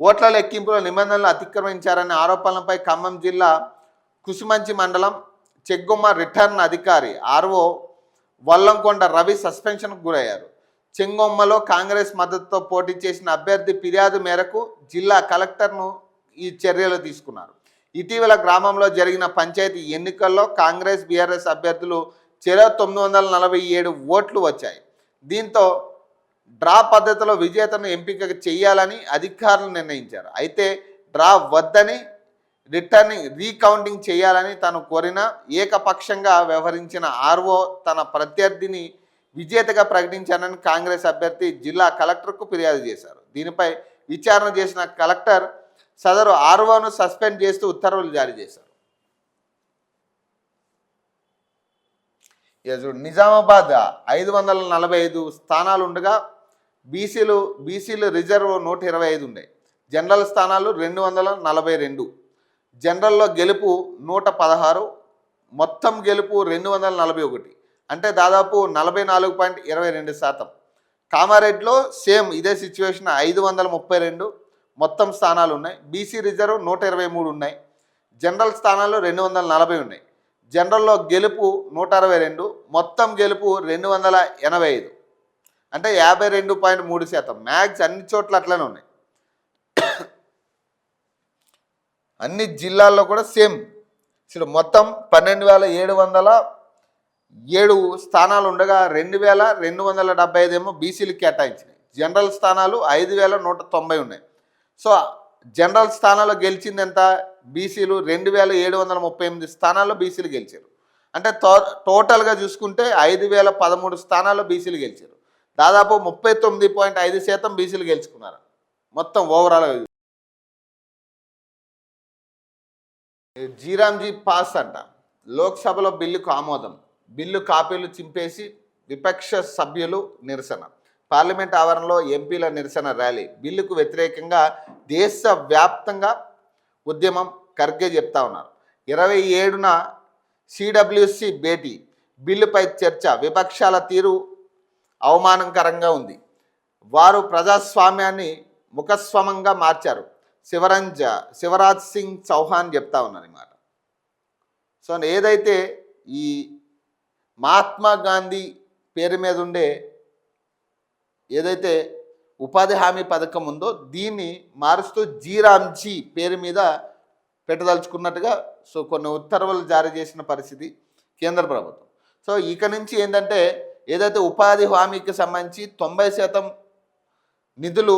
ఓట్ల లెక్కింపులో నిబంధనలు అతిక్రమించారనే ఆరోపణలపై ఖమ్మం జిల్లా కుసుమంచి మండలం చెగ్గొమ్మ రిటర్న్ అధికారి ఆర్ఓ వల్లంకొండ రవి సస్పెన్షన్కు గురయ్యారు. చెంగొమ్మలో కాంగ్రెస్ మద్దతుతో పోటీ చేసిన అభ్యర్థి ఫిర్యాదు మేరకు జిల్లా కలెక్టర్ను ఈ చర్యలు తీసుకున్నారు. ఇటీవల గ్రామంలో జరిగిన పంచాయతీ ఎన్నికల్లో కాంగ్రెస్ బీఆర్ఎస్ అభ్యర్థులు చెరో 947 ఓట్లు వచ్చాయి. దీంతో డ్రా పద్ధతిలో విజేతను ఎంపిక చేయాలని అధికారులు నిర్ణయించారు. అయితే డ్రా వద్దని రీకౌంటింగ్ చేయాలని తాను కోరిన ఏకపక్షంగా వ్యవహరించిన ఆర్ఓ తన ప్రత్యర్థిని విజేతగా ప్రకటించానని కాంగ్రెస్ అభ్యర్థి జిల్లా కలెక్టర్కు ఫిర్యాదు చేశారు. దీనిపై విచారణ చేసిన కలెక్టర్ సదరు ఆర్ఓను సస్పెండ్ చేస్తూ ఉత్తర్వులు జారీ చేశారు. నిజామాబాద్ 545 స్థానాలు ఉండగా బీసీలు రిజర్వ్ 125 ఉన్నాయి. జనరల్ స్థానాలు 242. జనరల్లో గెలుపు 116, మొత్తం గెలుపు 241, అంటే దాదాపు 44.22%. కామారెడ్డిలో సేమ్ ఇదే సిచ్యువేషన్, 532 మొత్తం స్థానాలు ఉన్నాయి. బీసీ రిజర్వ్ 123 ఉన్నాయి. జనరల్ స్థానాలు 240 ఉన్నాయి. జనరల్లో గెలుపు 162, మొత్తం గెలుపు 285, అంటే 52.3%. మ్యాక్స్ అన్ని చోట్ల అట్లనే ఉన్నాయి. అన్ని జిల్లాల్లో కూడా సేమ్. ఇప్పుడు మొత్తం 12,707 స్థానాలు ఉండగా 2,275 ఏమో బీసీలకు కేటాయించినాయి. జనరల్ స్థానాలు 5,190 ఉన్నాయి. సో జనరల్ స్థానాల్లో గెలిచింది ఎంత? బీసీలు 2,738 స్థానాల్లో బీసీలు గెలిచారు. అంటే టోటల్గా చూసుకుంటే 5,013 స్థానాల్లో బీసీలు గెలిచారు. దాదాపు 39.5% బీసీలు గెలుచుకున్నారు మొత్తం ఓవరాల్. జీరాంజీ పాస్ అంట. లోక్సభలో బిల్లుకు ఆమోదం. బిల్లు కాపీలు చింపేసి విపక్ష సభ్యులు నిరసన. పార్లమెంట్ ఆవరణలో ఎంపీల నిరసన ర్యాలీ. బిల్లుకు వ్యతిరేకంగా దేశవ్యాప్తంగా ఉద్యమం. ఖర్గే చెప్తా ఉన్నారు. 27న సిడబ్ల్యూసి భేటీ. బిల్లుపై చర్చ. విపక్షాల తీరు అవమానకరంగా ఉంది. వారు ప్రజాస్వామ్యాన్ని ముఖస్వమంగా మార్చారు. శివరాజ్ సింగ్ చౌహాన్ చెప్తా ఉన్నారు అన్నమాట. సో ఏదైతే ఈ మహాత్మా గాంధీ పేరు మీద ఉండే ఏదైతే ఉపాధి హామీ పథకం ఉందో దీన్ని మారుస్తూ జీరాంజీ పేరు మీద పెట్టదలుచుకున్నట్టుగా సో కొన్ని ఉత్తర్వులు జారీ చేసిన పరిస్థితి కేంద్ర ప్రభుత్వం. సో ఇక నుంచి ఏంటంటే ఏదైతే ఉపాధి హామీకి సంబంధించి 90% నిధులు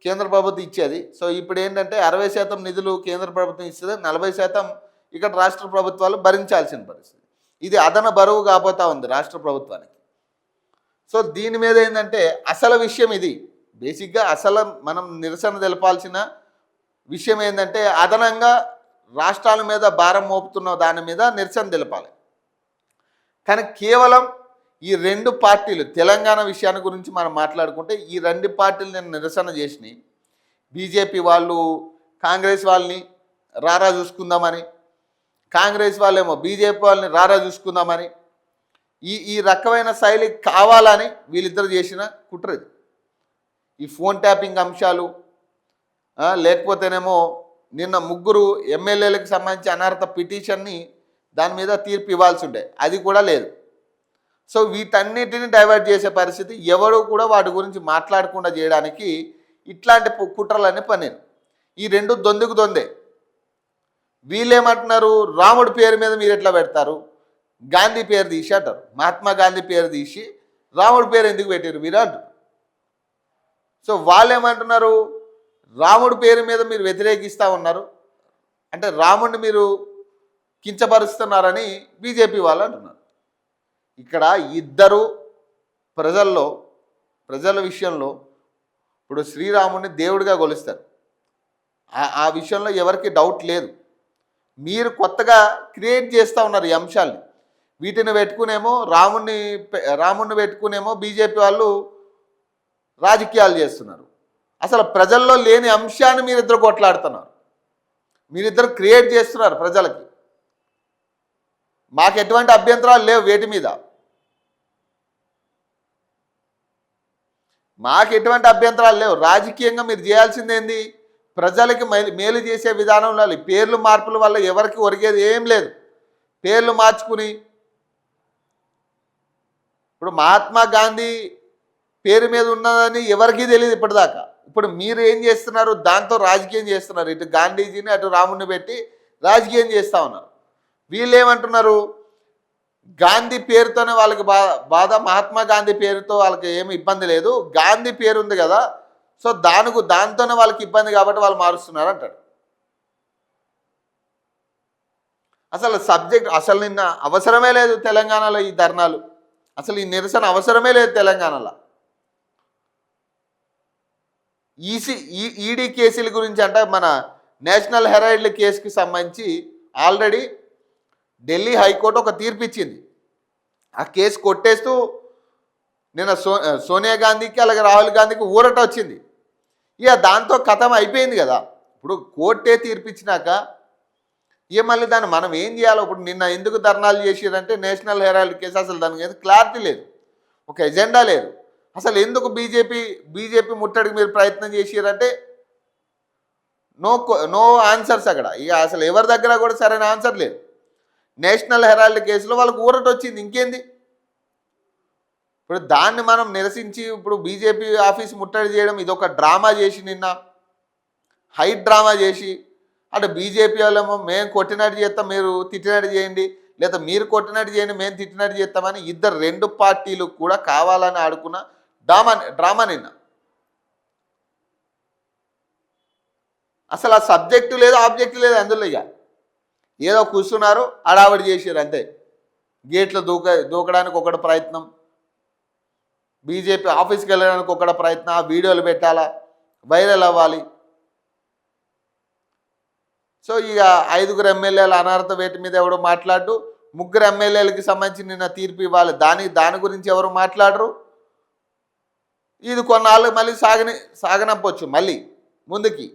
కేంద్ర ప్రభుత్వం ఇచ్చేది. సో ఇప్పుడు ఏంటంటే 60% నిధులు కేంద్ర ప్రభుత్వం ఇస్తుంది, 40% ఇక్కడ రాష్ట్ర ప్రభుత్వాలు భరించాల్సిన పరిస్థితి. ఇది అదన బరువు కాబోతా ఉంది రాష్ట్ర ప్రభుత్వానికి. సో దీని మీద ఏంటంటే అసలు విషయం ఇది. బేసిక్గా అసలు మనం నిరసన తెలపాల్సిన విషయం ఏంటంటే అదనంగా రాష్ట్రాల మీద భారం మోపుతున్న దాని మీద నిరసన తెలపాలి. కానీ కేవలం ఈ రెండు పార్టీలు, తెలంగాణ విషయాన్ని గురించి మనం మాట్లాడుకుంటే ఈ రెండు పార్టీలు నేను నిరసన చేసినాయి. బీజేపీ వాళ్ళు కాంగ్రెస్ వాళ్ళని రారా చూసుకుందామని, కాంగ్రెస్ వాళ్ళేమో బీజేపీ వాళ్ళని రారా చూసుకుందామని, ఈ రకమైన శైలి కావాలని వీళ్ళిద్దరు చేసిన కుట్రది. ఈ ఫోన్ ట్యాపింగ్ అంశాలు, లేకపోతేనేమో నిన్న 3 ఎమ్మెల్యేలకు సంబంధించి అనర్హత పిటిషన్ని దాని మీద తీర్పు ఇవ్వాల్సి ఉండే, అది కూడా లేదు. సో వీటన్నిటిని డైవర్ట్ చేసే పరిస్థితి, ఎవరు కూడా వాటి గురించి మాట్లాడకుండా చేయడానికి ఇట్లాంటి కుట్రలన్నీ పనిరు. ఈ రెండు దొందుకు దొందే. వీళ్ళేమంటున్నారు, రాముడి పేరు మీద మీరు ఎట్లా పెడతారు, గాంధీ పేరు తీసి అంటారు. మహాత్మా గాంధీ పేరు తీసి రాముడి పేరు ఎందుకు పెట్టారు మీరు అంటారు. సో వాళ్ళేమంటున్నారు, రాముడి పేరు మీద మీరు వ్యతిరేకిస్తూ ఉన్నారు అంటే రాముడిని మీరు కించపరుస్తున్నారని బీజేపీ వాళ్ళు అంటున్నారు. ఇక్కడ ఇద్దరు ప్రజల విషయంలో ఇప్పుడు శ్రీరాముడిని దేవుడిగా కొలుస్తారు. ఆ విషయంలో ఎవరికి డౌట్ లేదు. మీరు కొత్తగా క్రియేట్ చేస్తూ ఉన్నారు ఈ అంశాల్ని. వీటిని పెట్టుకునేమో రాముడిని పెట్టుకునేమో బీజేపీ వాళ్ళు రాజకీయాలు చేస్తున్నారు. అసలు ప్రజల్లో లేని అంశాన్ని మీరిద్దరు కొట్లాడుతున్నారు, మీరిద్దరు క్రియేట్ చేస్తున్నారు ప్రజలకి. మాకు ఎటువంటి అభ్యంతరాలు లేవు వేటి మీద, మాకు ఎటువంటి అభ్యంతరాలు లేవు. రాజకీయంగా మీరు చేయాల్సింది ఏంది, ప్రజలకి మేలు చేసే విధానంలో పేర్లు మార్పుల వల్ల ఎవరికి ఒరిగేది ఏం లేదు. పేర్లు మార్చుకుని ఇప్పుడు మహాత్మా గాంధీ పేరు మీద ఉన్నదని ఎవరికీ తెలియదు ఇప్పటిదాకా. ఇప్పుడు మీరు ఏం చేస్తున్నారు, దాంతో రాజకీయం చేస్తున్నారు. ఇటు గాంధీజీని అటు రాముడిని పెట్టి రాజకీయం చేస్తూ ఉన్నారు. వీళ్ళు ఏమంటున్నారు, గాంధీ పేరుతోనే వాళ్ళకి బాధ, మహాత్మా గాంధీ పేరుతో వాళ్ళకి ఏమి ఇబ్బంది లేదు, గాంధీ పేరు ఉంది కదా, సో దాంతోనే వాళ్ళకి ఇబ్బంది కాబట్టి వాళ్ళు మారుస్తున్నారు అంటాడు. అసలు సబ్జెక్ట్ అసలు నిన్న అవసరమే లేదు తెలంగాణలో ఈ ధర్నాలు, అసలు ఈ నిరసన అవసరమే లేదు తెలంగాణలో. ఈడీ కేసుల గురించి అంటే మన నేషనల్ హెరాల్డ్ కేసుకి సంబంధించి ఆల్రెడీ ఢిల్లీ హైకోర్టు ఒక తీర్పు ఇచ్చింది. ఆ కేసు కొట్టేస్తూ నిన్న సోనియా గాంధీకి అలాగే రాహుల్ గాంధీకి ఊరట వచ్చింది. ఇక దాంతో కథం అయిపోయింది కదా. ఇప్పుడు కోర్టే తీర్పు ఇచ్చినాక మళ్ళీ దాన్ని మనం ఏం చేయాలో. ఇప్పుడు నిన్న ఎందుకు ధర్నాలు చేసిరంటే నేషనల్ హెరాల్డ్ కేసు, అసలు దానికి క్లారిటీ లేదు, ఒక ఎజెండా లేదు. అసలు ఎందుకు బీజేపీ ముట్టడికి మీరు ప్రయత్నం చేసిరంటే నో ఆన్సర్స్ అక్కడ. ఇక అసలు ఎవరి దగ్గర కూడా సరైన ఆన్సర్ లేదు. నేషనల్ హెరాల్డ్ కేసులో వాళ్ళకు ఊరట వచ్చింది, ఇంకేంది. ఇప్పుడు దాన్ని మనం నిరసించి ఇప్పుడు బీజేపీ ఆఫీస్ ముట్టడి చేయడం ఇదొక డ్రామా చేసి, నిన్న హై డ్రామా చేసి, అంటే బీజేపీ వాళ్ళేమో మేము కొట్టినట్టు చేస్తాం మీరు తిట్టినట్టు చేయండి, లేదా మీరు కొట్టినట్టు చేయండి మేము తిట్టినట్టు చేస్తామని రెండు పార్టీలు కూడా కావాలని ఆడుకున్న డ్రామా నిన్న. అసలు ఆ సబ్జెక్టు లేదు ఆబ్జెక్టు లేదు అందులో. ఇక ఏదో కూర్చున్నారు, హడావిడి చేసారు అంతే. గేట్లు దూకడానికి ఒకటి ప్రయత్నం, బీజేపీ ఆఫీస్కి వెళ్ళడానికి ఒకటి ప్రయత్నం, ఆ వీడియోలు పెట్టాలా, వైరల్ అవ్వాలి. సో ఇక 5 ఎమ్మెల్యేల అనర్హత వేటు మీద ఎవడో మాట్లాడు, 3 ఎమ్మెల్యేలకి సంబంధించి నిన్న తీర్పు ఇవ్వాలి, దాని గురించి ఎవరు మాట్లాడరు. ఇది కొన్నాళ్ళు మళ్ళీ సాగనంపొచ్చు మళ్ళీ ముందుకి.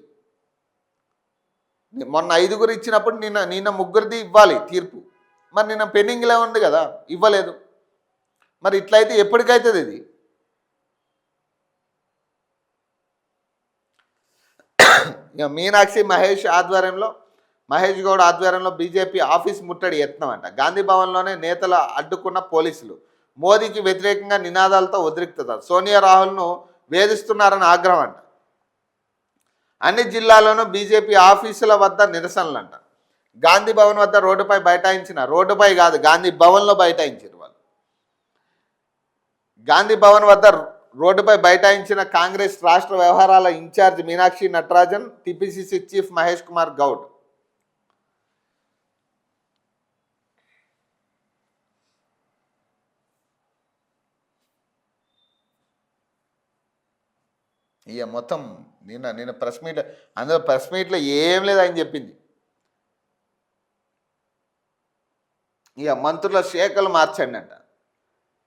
మొన్న 5 ఇచ్చినప్పుడు నిన్న 3 ఇవ్వాలి తీర్పు. మరి నిన్న పెండింగ్లో ఉంది కదా, ఇవ్వలేదు. మరి ఇట్లయితే ఎప్పటికైతుంది ఇది? ఇక మీనాక్షి మహేష్ గౌడ్ ఆధ్వర్యంలో బీజేపీ ఆఫీస్ ముట్టడి యత్నం అంట. గాంధీ భవన్లోనే నేతల అడ్డుకున్న పోలీసులు. మోదీకి వ్యతిరేకంగా నినాదాలతో ఉద్రిక్తత. సోనియా రాహుల్ను వేధిస్తున్నారని ఆగ్రహం అంట. అన్ని జిల్లాల్లోనూ బీజేపీ ఆఫీసుల వద్ద నిరసనలు అంట. గాంధీ భవన్ వద్ద రోడ్డుపై కాదు గాంధీ భవన్లో బైఠాయించారు వాళ్ళు. గాంధీ భవన్ వద్ద రోడ్డుపై బైఠాయించిన కాంగ్రెస్ రాష్ట్ర వ్యవహారాల incharge Meenakshi Natarajan, TPCC chief Mahesh Kumar Goud. ఇక మొత్తం నిన్న ప్రెస్ మీట్, అందులో ప్రెస్ మీట్లో ఏం లేదు ఆయన చెప్పింది. ఇక మంత్రుల శాఖలు మార్చండి అంట,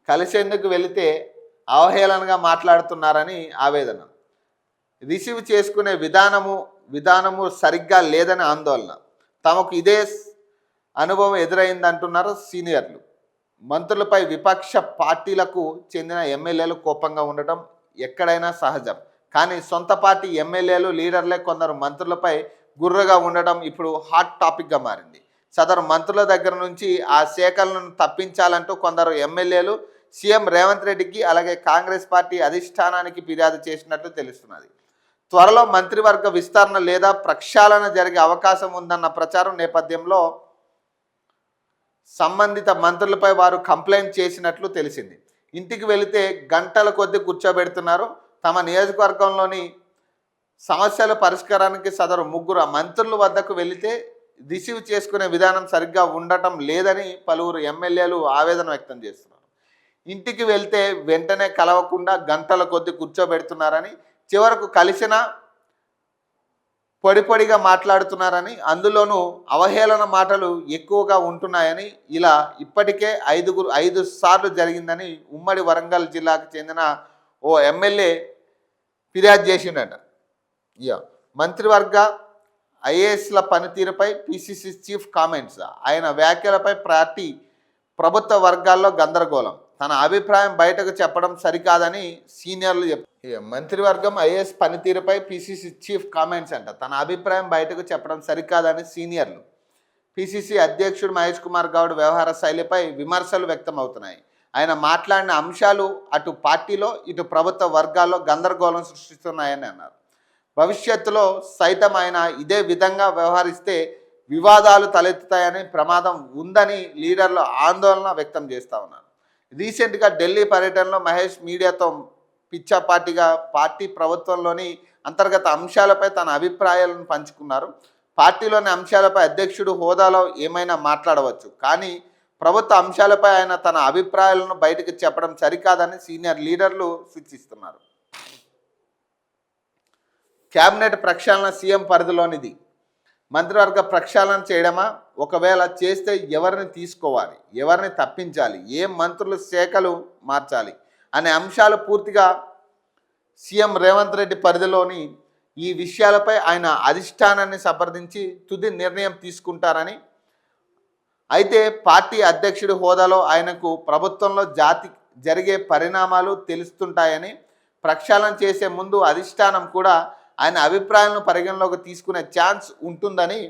కలిసేందుకు వెళితే అవహేళనగా మాట్లాడుతున్నారని ఆవేదన, రిసీవ్ చేసుకునే విధానము సరిగ్గా లేదని ఆందోళన, తమకు ఇదే అనుభవం ఎదురైందంటున్నారు సీనియర్లు. మంత్రులపై విపక్ష పార్టీలకు చెందిన ఎమ్మెల్యేలు కోపంగా ఉండటం ఎక్కడైనా సహజం, కానీ సొంత పార్టీ ఎమ్మెల్యేలు లీడర్లే కొందరు మంత్రులపై గుర్రగా ఉండడం ఇప్పుడు హాట్ టాపిక్గా మారింది. సదరు మంత్రుల దగ్గర నుంచి ఆ శాఖలను తప్పించాలంటూ కొందరు ఎమ్మెల్యేలు సీఎం రేవంత్ రెడ్డికి అలాగే కాంగ్రెస్ పార్టీ అధిష్టానానికి ఫిర్యాదు చేసినట్లు తెలుస్తున్నది. త్వరలో మంత్రివర్గ విస్తరణ లేదా ప్రక్షాళన జరిగే అవకాశం ఉందన్న ప్రచారం నేపథ్యంలో సంబంధిత మంత్రులపై వారు కంప్లైంట్ చేసినట్లు తెలిసింది. ఇంటికి వెళితే గంటల కొద్దీ కూర్చోబెడుతున్నారు. తమ నియోజకవర్గంలోని సమస్యల పరిష్కారానికి సదరు ముగ్గురు మంత్రుల వద్దకు వెళితే రిసీవ్ చేసుకునే విధానం సరిగ్గా ఉండటం లేదని పలువురు ఎమ్మెల్యేలు ఆవేదన వ్యక్తం చేస్తున్నారు. ఇంటికి వెళ్తే వెంటనే కలవకుండా గంటల కొద్దీ కూర్చోబెడుతున్నారని, చివరకు కలిసిన పొడిగా మాట్లాడుతున్నారని, అందులోనూ అవహేళన మాటలు ఎక్కువగా ఉంటున్నాయని, ఇలా ఇప్పటికే 5 సార్లు జరిగిందని ఉమ్మడి వరంగల్ జిల్లాకు చెందిన ఓ ఎమ్మెల్యే ఫిర్యాదు చేసిండట. మంత్రివర్గ ఐఏఎస్ల పనితీరుపై పిసిసి చీఫ్ కామెంట్స్, ఆయన వ్యాఖ్యలపై ప్రభుత్వ వర్గాల్లో గందరగోళం, తన అభిప్రాయం బయటకు చెప్పడం సరికాదని సీనియర్లు చెప్పారు. మంత్రివర్గం ఐఏఎస్ పనితీరుపై పిసిసి చీఫ్ కామెంట్స్ అంట, తన అభిప్రాయం బయటకు చెప్పడం సరికాదని సీనియర్లు. పిసిసి అధ్యక్షుడు మహేష్ కుమార్ గౌడ్ వ్యవహార శైలిపై విమర్శలు వ్యక్తమవుతున్నాయి. ఆయన మాట్లాడిన అంశాలు అటు పార్టీలో ఇటు ప్రభుత్వ వర్గాల్లో గందరగోళం సృష్టిస్తున్నాయని అన్నారు. భవిష్యత్తులో సైతం ఆయన ఇదే విధంగా వ్యవహరిస్తే వివాదాలు తలెత్తుతాయని ప్రమాదం ఉందని లీడర్లు ఆందోళన వ్యక్తం చేస్తూ ఉన్నారు. రీసెంట్గా ఢిల్లీ పర్యటనలో మహేష్ మీడియాతో పిచ్చాపార్టీగా పార్టీ ప్రభుత్వంలోని అంతర్గత అంశాలపై తన అభిప్రాయాలను పంచుకున్నారు. పార్టీలోని అంశాలపై అధ్యక్షుడు హోదాలో ఏమైనా మాట్లాడవచ్చు, కానీ ప్రభుత్వ అంశాలపై ఆయన తన అభిప్రాయాలను బయటకు చెప్పడం సరికాదని సీనియర్ లీడర్లు సూచిస్తున్నారు. క్యాబినెట్ ప్రక్షాళన సీఎం పరిధిలోనిది. మంత్రివర్గ ప్రక్షాళన చేయడమా? ఒకవేళ చేస్తే ఎవరిని తీసుకోవాలి, ఎవరిని తప్పించాలి, ఏ మంత్రుల శాఖలు మార్చాలి అనే అంశాలు పూర్తిగా సీఎం రేవంత్ రెడ్డి పరిధిలోని ఈ విషయాలపై ఆయన అధిష్టానాన్ని సంప్రదించి తుది నిర్ణయం తీసుకుంటారని, అయితే పార్టీ అధ్యక్షుడి హోదాలో ఆయనకు ప్రభుత్వంలో జరిగే పరిణామాలు తెలుస్తుంటాయని, ప్రక్షాళన చేసే ముందు అధిష్టానం కూడా ఆయన అభిప్రాయాలను పరిగణలోకి తీసుకునే ఛాన్స్ ఉంటుందని,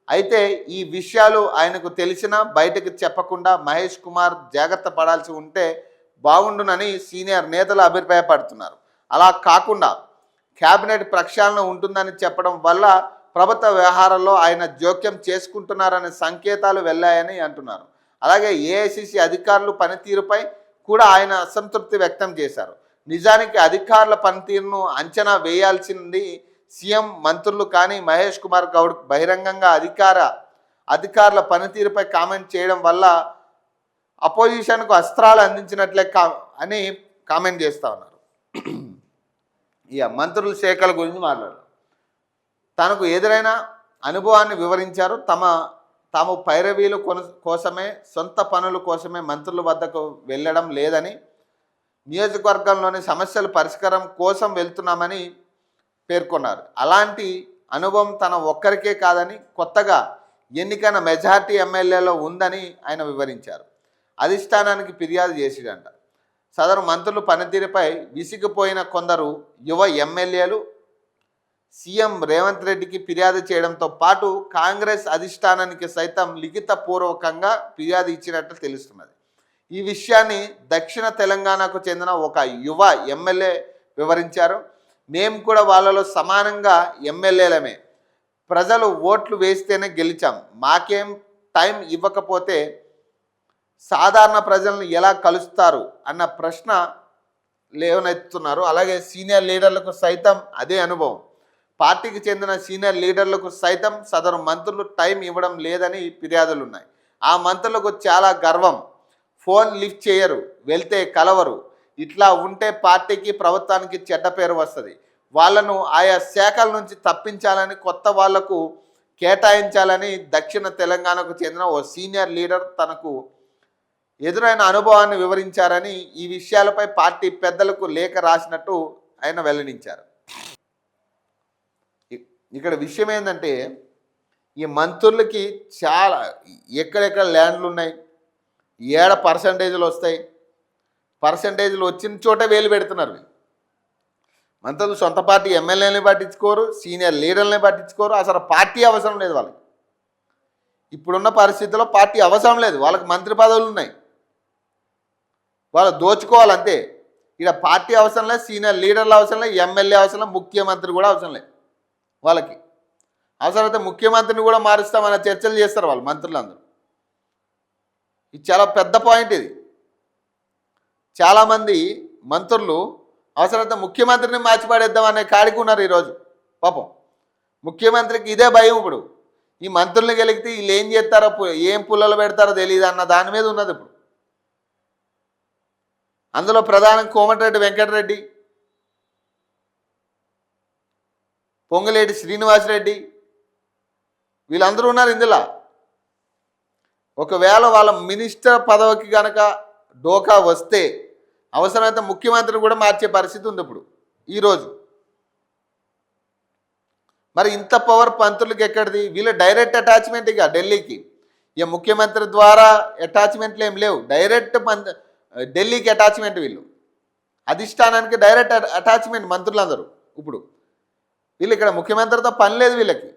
అయితే ఈ విషయాలు ఆయనకు తెలిసినా బయటకు చెప్పకుండా మహేష్ కుమార్ జాగ్రత్త పడాల్సి ఉంటే బాగుండునని సీనియర్ నేతలు అభిప్రాయపడుతున్నారు. అలా కాకుండా క్యాబినెట్ ప్రక్షాళన ఉంటుందని చెప్పడం వల్ల ప్రభుత్వ వ్యవహారాల్లో ఆయన జోక్యం చేసుకుంటున్నారనే సంకేతాలు వెళ్ళాయని అంటున్నారు. అలాగే ఏఐసిసి అధికారుల పనితీరుపై కూడా ఆయన అసంతృప్తి వ్యక్తం చేశారు. నిజానికి అధికారుల పనితీరును అంచనా వేయాల్సింది సీఎం, మంత్రులు, కానీ మహేష్ కుమార్ గౌడ్ బహిరంగంగా అధికారుల పనితీరుపై కామెంట్ చేయడం వల్ల అపోజిషన్కు అస్త్రాలు అందించినట్లే అని కామెంట్ చేస్తూ ఉన్నారు. ఇక మంత్రుల శాఖల గురించి మాట్లాడారు. తనకు ఎదురైన అనుభవాన్ని వివరించారు. తాము పైరవీలు కోసమే, సొంత పనుల కోసమే మంత్రుల వద్దకు వెళ్ళడం లేదని, నియోజకవర్గంలోని సమస్యల పరిష్కారం కోసం వెళ్తున్నామని పేర్కొన్నారు. అలాంటి అనుభవం తన ఒక్కరికే కాదని, కొత్తగా ఎన్నికైన మెజార్టీ ఎమ్మెల్యేలో ఉందని ఆయన వివరించారు. అధిష్టానానికి ఫిర్యాదు చేసిడంట. సదరు మంత్రుల పనితీరుపై విసిగిపోయిన కొందరు యువ ఎమ్మెల్యేలు సీఎం రేవంత్ రెడ్డికి ఫిర్యాదు చేయడంతో పాటు కాంగ్రెస్ అధిష్టానానికి సైతం లిఖితపూర్వకంగా ఫిర్యాదు ఇచ్చినట్లు తెలుస్తున్నది. ఈ విషయాన్ని దక్షిణ తెలంగాణకు చెందిన ఒక యువ ఎమ్మెల్యే వివరించారు. మేము కూడా వాళ్ళలో సమానంగా ఎమ్మెల్యేలమే, ప్రజలు ఓట్లు వేస్తేనే గెలిచాం, మాకేం టైం ఇవ్వకపోతే సాధారణ ప్రజలను ఎలా కలుస్తారు అన్న ప్రశ్న లేవనెత్తుతున్నారు. అలాగే సీనియర్ లీడర్లకు సైతం అదే అనుభవం. పార్టీకి చెందిన సీనియర్ లీడర్లకు సైతం సదరు మంత్రులు టైం ఇవ్వడం లేదని ఫిర్యాదులున్నాయి. ఆ మంత్రులకు చాలా గర్వం, ఫోన్ లిఫ్ట్ చేయరు, వెళ్తే కలవరు. ఇట్లా ఉంటే పార్టీకి ప్రభుత్వానికి చెడ్డ పేరు వస్తుంది. వాళ్ళను ఆయా శాఖల నుంచి తప్పించాలని, కొత్త వాళ్లకు కేటాయించాలని దక్షిణ తెలంగాణకు చెందిన ఓ సీనియర్ లీడర్ తనకు ఎదురైన అనుభవాన్ని వివరించారని, ఈ విషయాలపై పార్టీ పెద్దలకు లేఖ రాసినట్టు ఆయన వెల్లడించారు. ఇక్కడ విషయం ఏంటంటే, ఈ మంత్రులకి చాలా ఎక్కడెక్కడ ల్యాండ్లు ఉన్నాయి, ఏడ పర్సంటేజ్లు వస్తాయి, పర్సంటేజ్లు వచ్చిన చోట వేలు పెడుతున్నారు. మంత్రులు సొంత పార్టీ ఎమ్మెల్యేలని పట్టించుకోరు, సీనియర్ లీడర్లని పట్టించుకోరు. అసలు పార్టీ అవసరం లేదు వాళ్ళకి. ఇప్పుడున్న పరిస్థితుల్లో పార్టీ అవసరం లేదు, వాళ్ళకి మంత్రి పదవులు ఉన్నాయి, వాళ్ళు దోచుకోవాలంతే. ఇక్కడ పార్టీ అవసరం లేదు, సీనియర్ లీడర్లు అవసరం లేదు, ఎమ్మెల్యే అవసరం లేదు, ముఖ్యమంత్రి కూడా అవసరం లేదు. వాళ్ళకి అవసరమైతే ముఖ్యమంత్రిని కూడా మారుస్తామన్న చర్చలు చేస్తారు వాళ్ళు మంత్రులందరూ. ఇది చాలా పెద్ద పాయింట్. ఇది చాలామంది మంత్రులు అవసరమైతే ముఖ్యమంత్రిని మార్చిపడేద్దాం అనే కాడికి ఉన్నారు ఈరోజు. పాపం ముఖ్యమంత్రికి ఇదే భయం. ఇప్పుడు ఈ మంత్రుల్ని గెలిగితే వీళ్ళు ఏం చేస్తారో, ఏం పుల్లలు పెడతారో తెలియదు అన్న దాని మీద ఉన్నది ఇప్పుడు. అందులో ప్రధానం కోమటిరెడ్డి వెంకటరెడ్డి, పొంగులేటి శ్రీనివాసరెడ్డి, వీళ్ళందరూ ఉన్నారు ఇందులో. ఒకవేళ వాళ్ళ మినిస్టర్ పదవికి కనుక డోకా వస్తే అవసరమైతే ముఖ్యమంత్రిని కూడా మార్చే పరిస్థితి ఉంది ఇప్పుడు ఈరోజు. మరి ఇంత పవర్ మంత్రులకి ఎక్కడిది? వీళ్ళు డైరెక్ట్ అటాచ్మెంట్ ఇక ఢిల్లీకి. ఇక ముఖ్యమంత్రి ద్వారా అటాచ్మెంట్లు ఏం లేవు, డైరెక్ట్ ఢిల్లీకి అటాచ్మెంట్. వీళ్ళు అధిష్టానానికి డైరెక్ట్ అటాచ్మెంట్ మంత్రులందరూ. ఇప్పుడు వీళ్ళు ఇక్కడ ముఖ్యమంత్రితో పని లేదు వీళ్ళకి.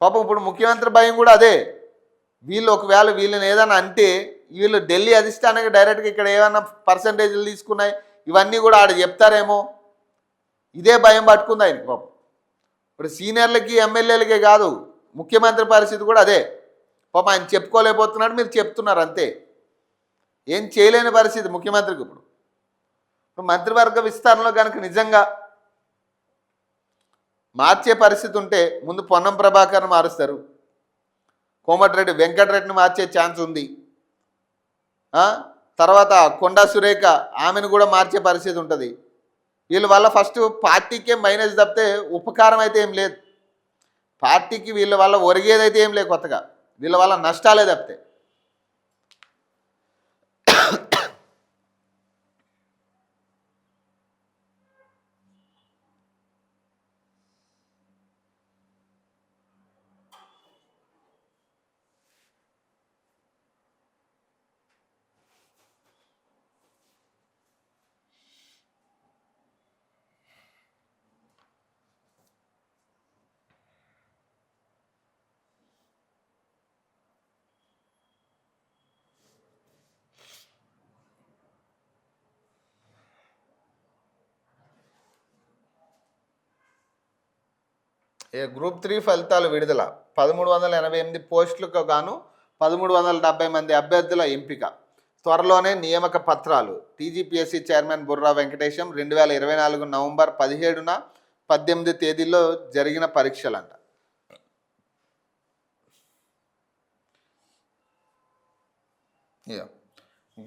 పాపం ఇప్పుడు ముఖ్యమంత్రి భయం కూడా అదే. వీళ్ళు ఒకవేళ వీళ్ళని ఏదైనా అంటే వీళ్ళు ఢిల్లీ అధిష్టానానికి డైరెక్ట్గా ఇక్కడ ఏమైనా పర్సంటేజ్లు తీసుకున్నాయి ఇవన్నీ కూడా ఆడ చెప్తారేమో, ఇదే భయం పట్టుకుంది ఆయన పాపం. ఇప్పుడు సీనియర్లకి ఎమ్మెల్యేలకే కాదు, ముఖ్యమంత్రి పరిస్థితి కూడా అదే. పాపం ఆయన చెప్పుకోలేకపోతున్నాడు, మీరు చెప్తున్నారు అంతే. ఏం చేయలేని పరిస్థితి ముఖ్యమంత్రికి ఇప్పుడు. ఇప్పుడు మంత్రివర్గ విస్తరణలో కనుక నిజంగా మార్చే పరిస్థితి ఉంటే ముందు పొన్నం ప్రభాకర్ని మారుస్తారు, కోమటిరెడ్డి వెంకటరెడ్డిని మార్చే ఛాన్స్ ఉంది, తర్వాత కొండా సురేఖ ఆమెను కూడా మార్చే పరిస్థితి ఉంటుంది. వీళ్ళ వల్ల ఫస్ట్ పార్టీకే మైనస్ తప్పితే ఉపకారం అయితే ఏం లేదు. పార్టీకి వీళ్ళ వల్ల ఒరిగేదైతే ఏం లేదు కొత్తగా, వీళ్ళ వల్ల నష్టాలే తప్పితే. గ్రూప్ 3 ఫలితాలు విడుదల. 1388 పోస్టులకు గాను 1370 మంది అభ్యర్థుల ఎంపిక. త్వరలోనే నియామక పత్రాలు. TGPSC chairman Burra Venkatesham 2024 November 17న 18 తేదీల్లో జరిగిన పరీక్షలంట.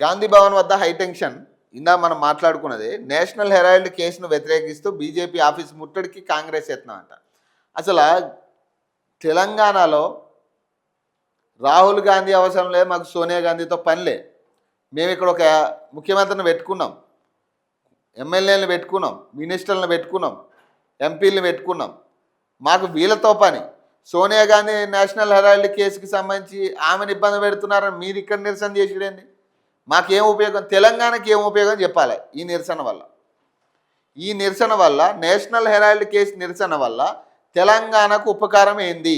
గాంధీ భవన్ వద్ద హైటెన్షన్. ఇందా మనం మాట్లాడుకున్నది. నేషనల్ హెరాల్డ్ కేసును వ్యతిరేకిస్తూ బీజేపీ ఆఫీస్ ముట్టడికి కాంగ్రెస్ యత్నం అంట. అసలు తెలంగాణలో రాహుల్ గాంధీ అవసరం లేదు, మాకు సోనియా గాంధీతో పనిలే. మేము ఇక్కడ ఒక ముఖ్యమంత్రిని పెట్టుకున్నాం, ఎమ్మెల్యేలను పెట్టుకున్నాం, మినిస్టర్లను పెట్టుకున్నాం, ఎంపీలను పెట్టుకున్నాం, మాకు వీళ్ళతో పని. సోనియా గాంధీ నేషనల్ హెరాల్డ్ కేసుకి సంబంధించి ఆమెను ఇబ్బంది పెడుతున్నారని మీరు ఇక్కడ నిరసన చేసేయండి. మాకేం ఉపయోగం, తెలంగాణకి ఏం ఉపయోగం చెప్పాలి ఈ నిరసన వల్ల. ఈ నిరసన వల్ల, నేషనల్ హెరాల్డ్ కేసు నిరసన వల్ల తెలంగాణకు ఉపకారం ఏంది?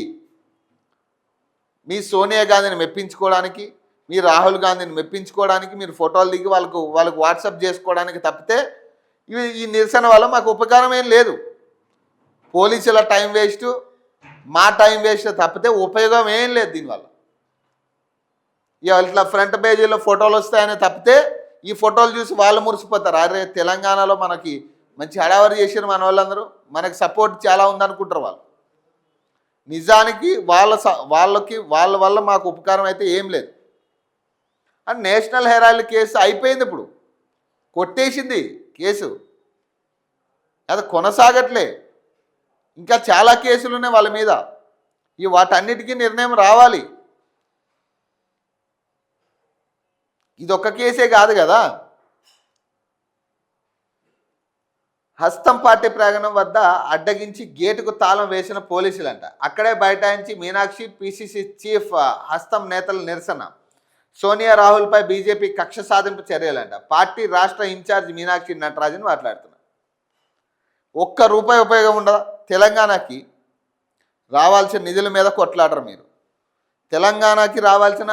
మీ సోనియా గాంధీని మెప్పించుకోవడానికి, మీ రాహుల్ గాంధీని మెప్పించుకోవడానికి, మీరు ఫోటోలు దిగి వాళ్ళకు వాట్సాప్ చేసుకోవడానికి తప్పితే ఈ నిరసన వల్ల మాకు ఉపకారం ఏం లేదు. పోలీసుల టైం వేస్ట్, మా టైం వేస్ట్ తప్పితే ఉపయోగం ఏం లేదు దీనివల్ల. ఇట్లా ఫ్రంట్ పేజీలో ఫోటోలు వస్తాయని తప్పితే ఈ ఫోటోలు చూసి వాళ్ళు మురిసిపోతారు. అరే తెలంగాణలో మనకి మంచి హడావరి చేసారు మన వాళ్ళందరూ, మనకి సపోర్ట్ చాలా ఉందనుకుంటారు వాళ్ళు. నిజానికి వాళ్ళ వల్ల మాకు ఉపకారం అయితే ఏం లేదు. అండ్ నేషనల్ హెరాల్డ్ కేసు అయిపోయింది, ఇప్పుడు కొట్టేసింది కేసు, అది కొనసాగట్లే. ఇంకా చాలా కేసులు ఉన్నాయి వాళ్ళ మీద. వాటన్నిటికీ నిర్ణయం రావాలి. ఇదొక్క కేసే కాదు కదా. హస్తం పార్టీ ప్రాంగణం వద్ద అడ్డగించి గేటుకు తాళం వేసిన పోలీసులంట. అక్కడే బైఠాయించి మీనాక్షి, పిసిసి చీఫ్ హస్తం నేతల నిరసన. సోనియా రాహుల్పై బీజేపీ కక్ష సాధింపు చర్యలంట. పార్టీ రాష్ట్ర ఇన్ఛార్జ్ మీనాక్షి నటరాజన్ మాట్లాడుతున్నారు. ఒక్క రూపాయి ఉపయోగం ఉండదా? తెలంగాణకి రావాల్సిన నిధుల మీద కొట్లాడరు మీరు. తెలంగాణకి రావాల్సిన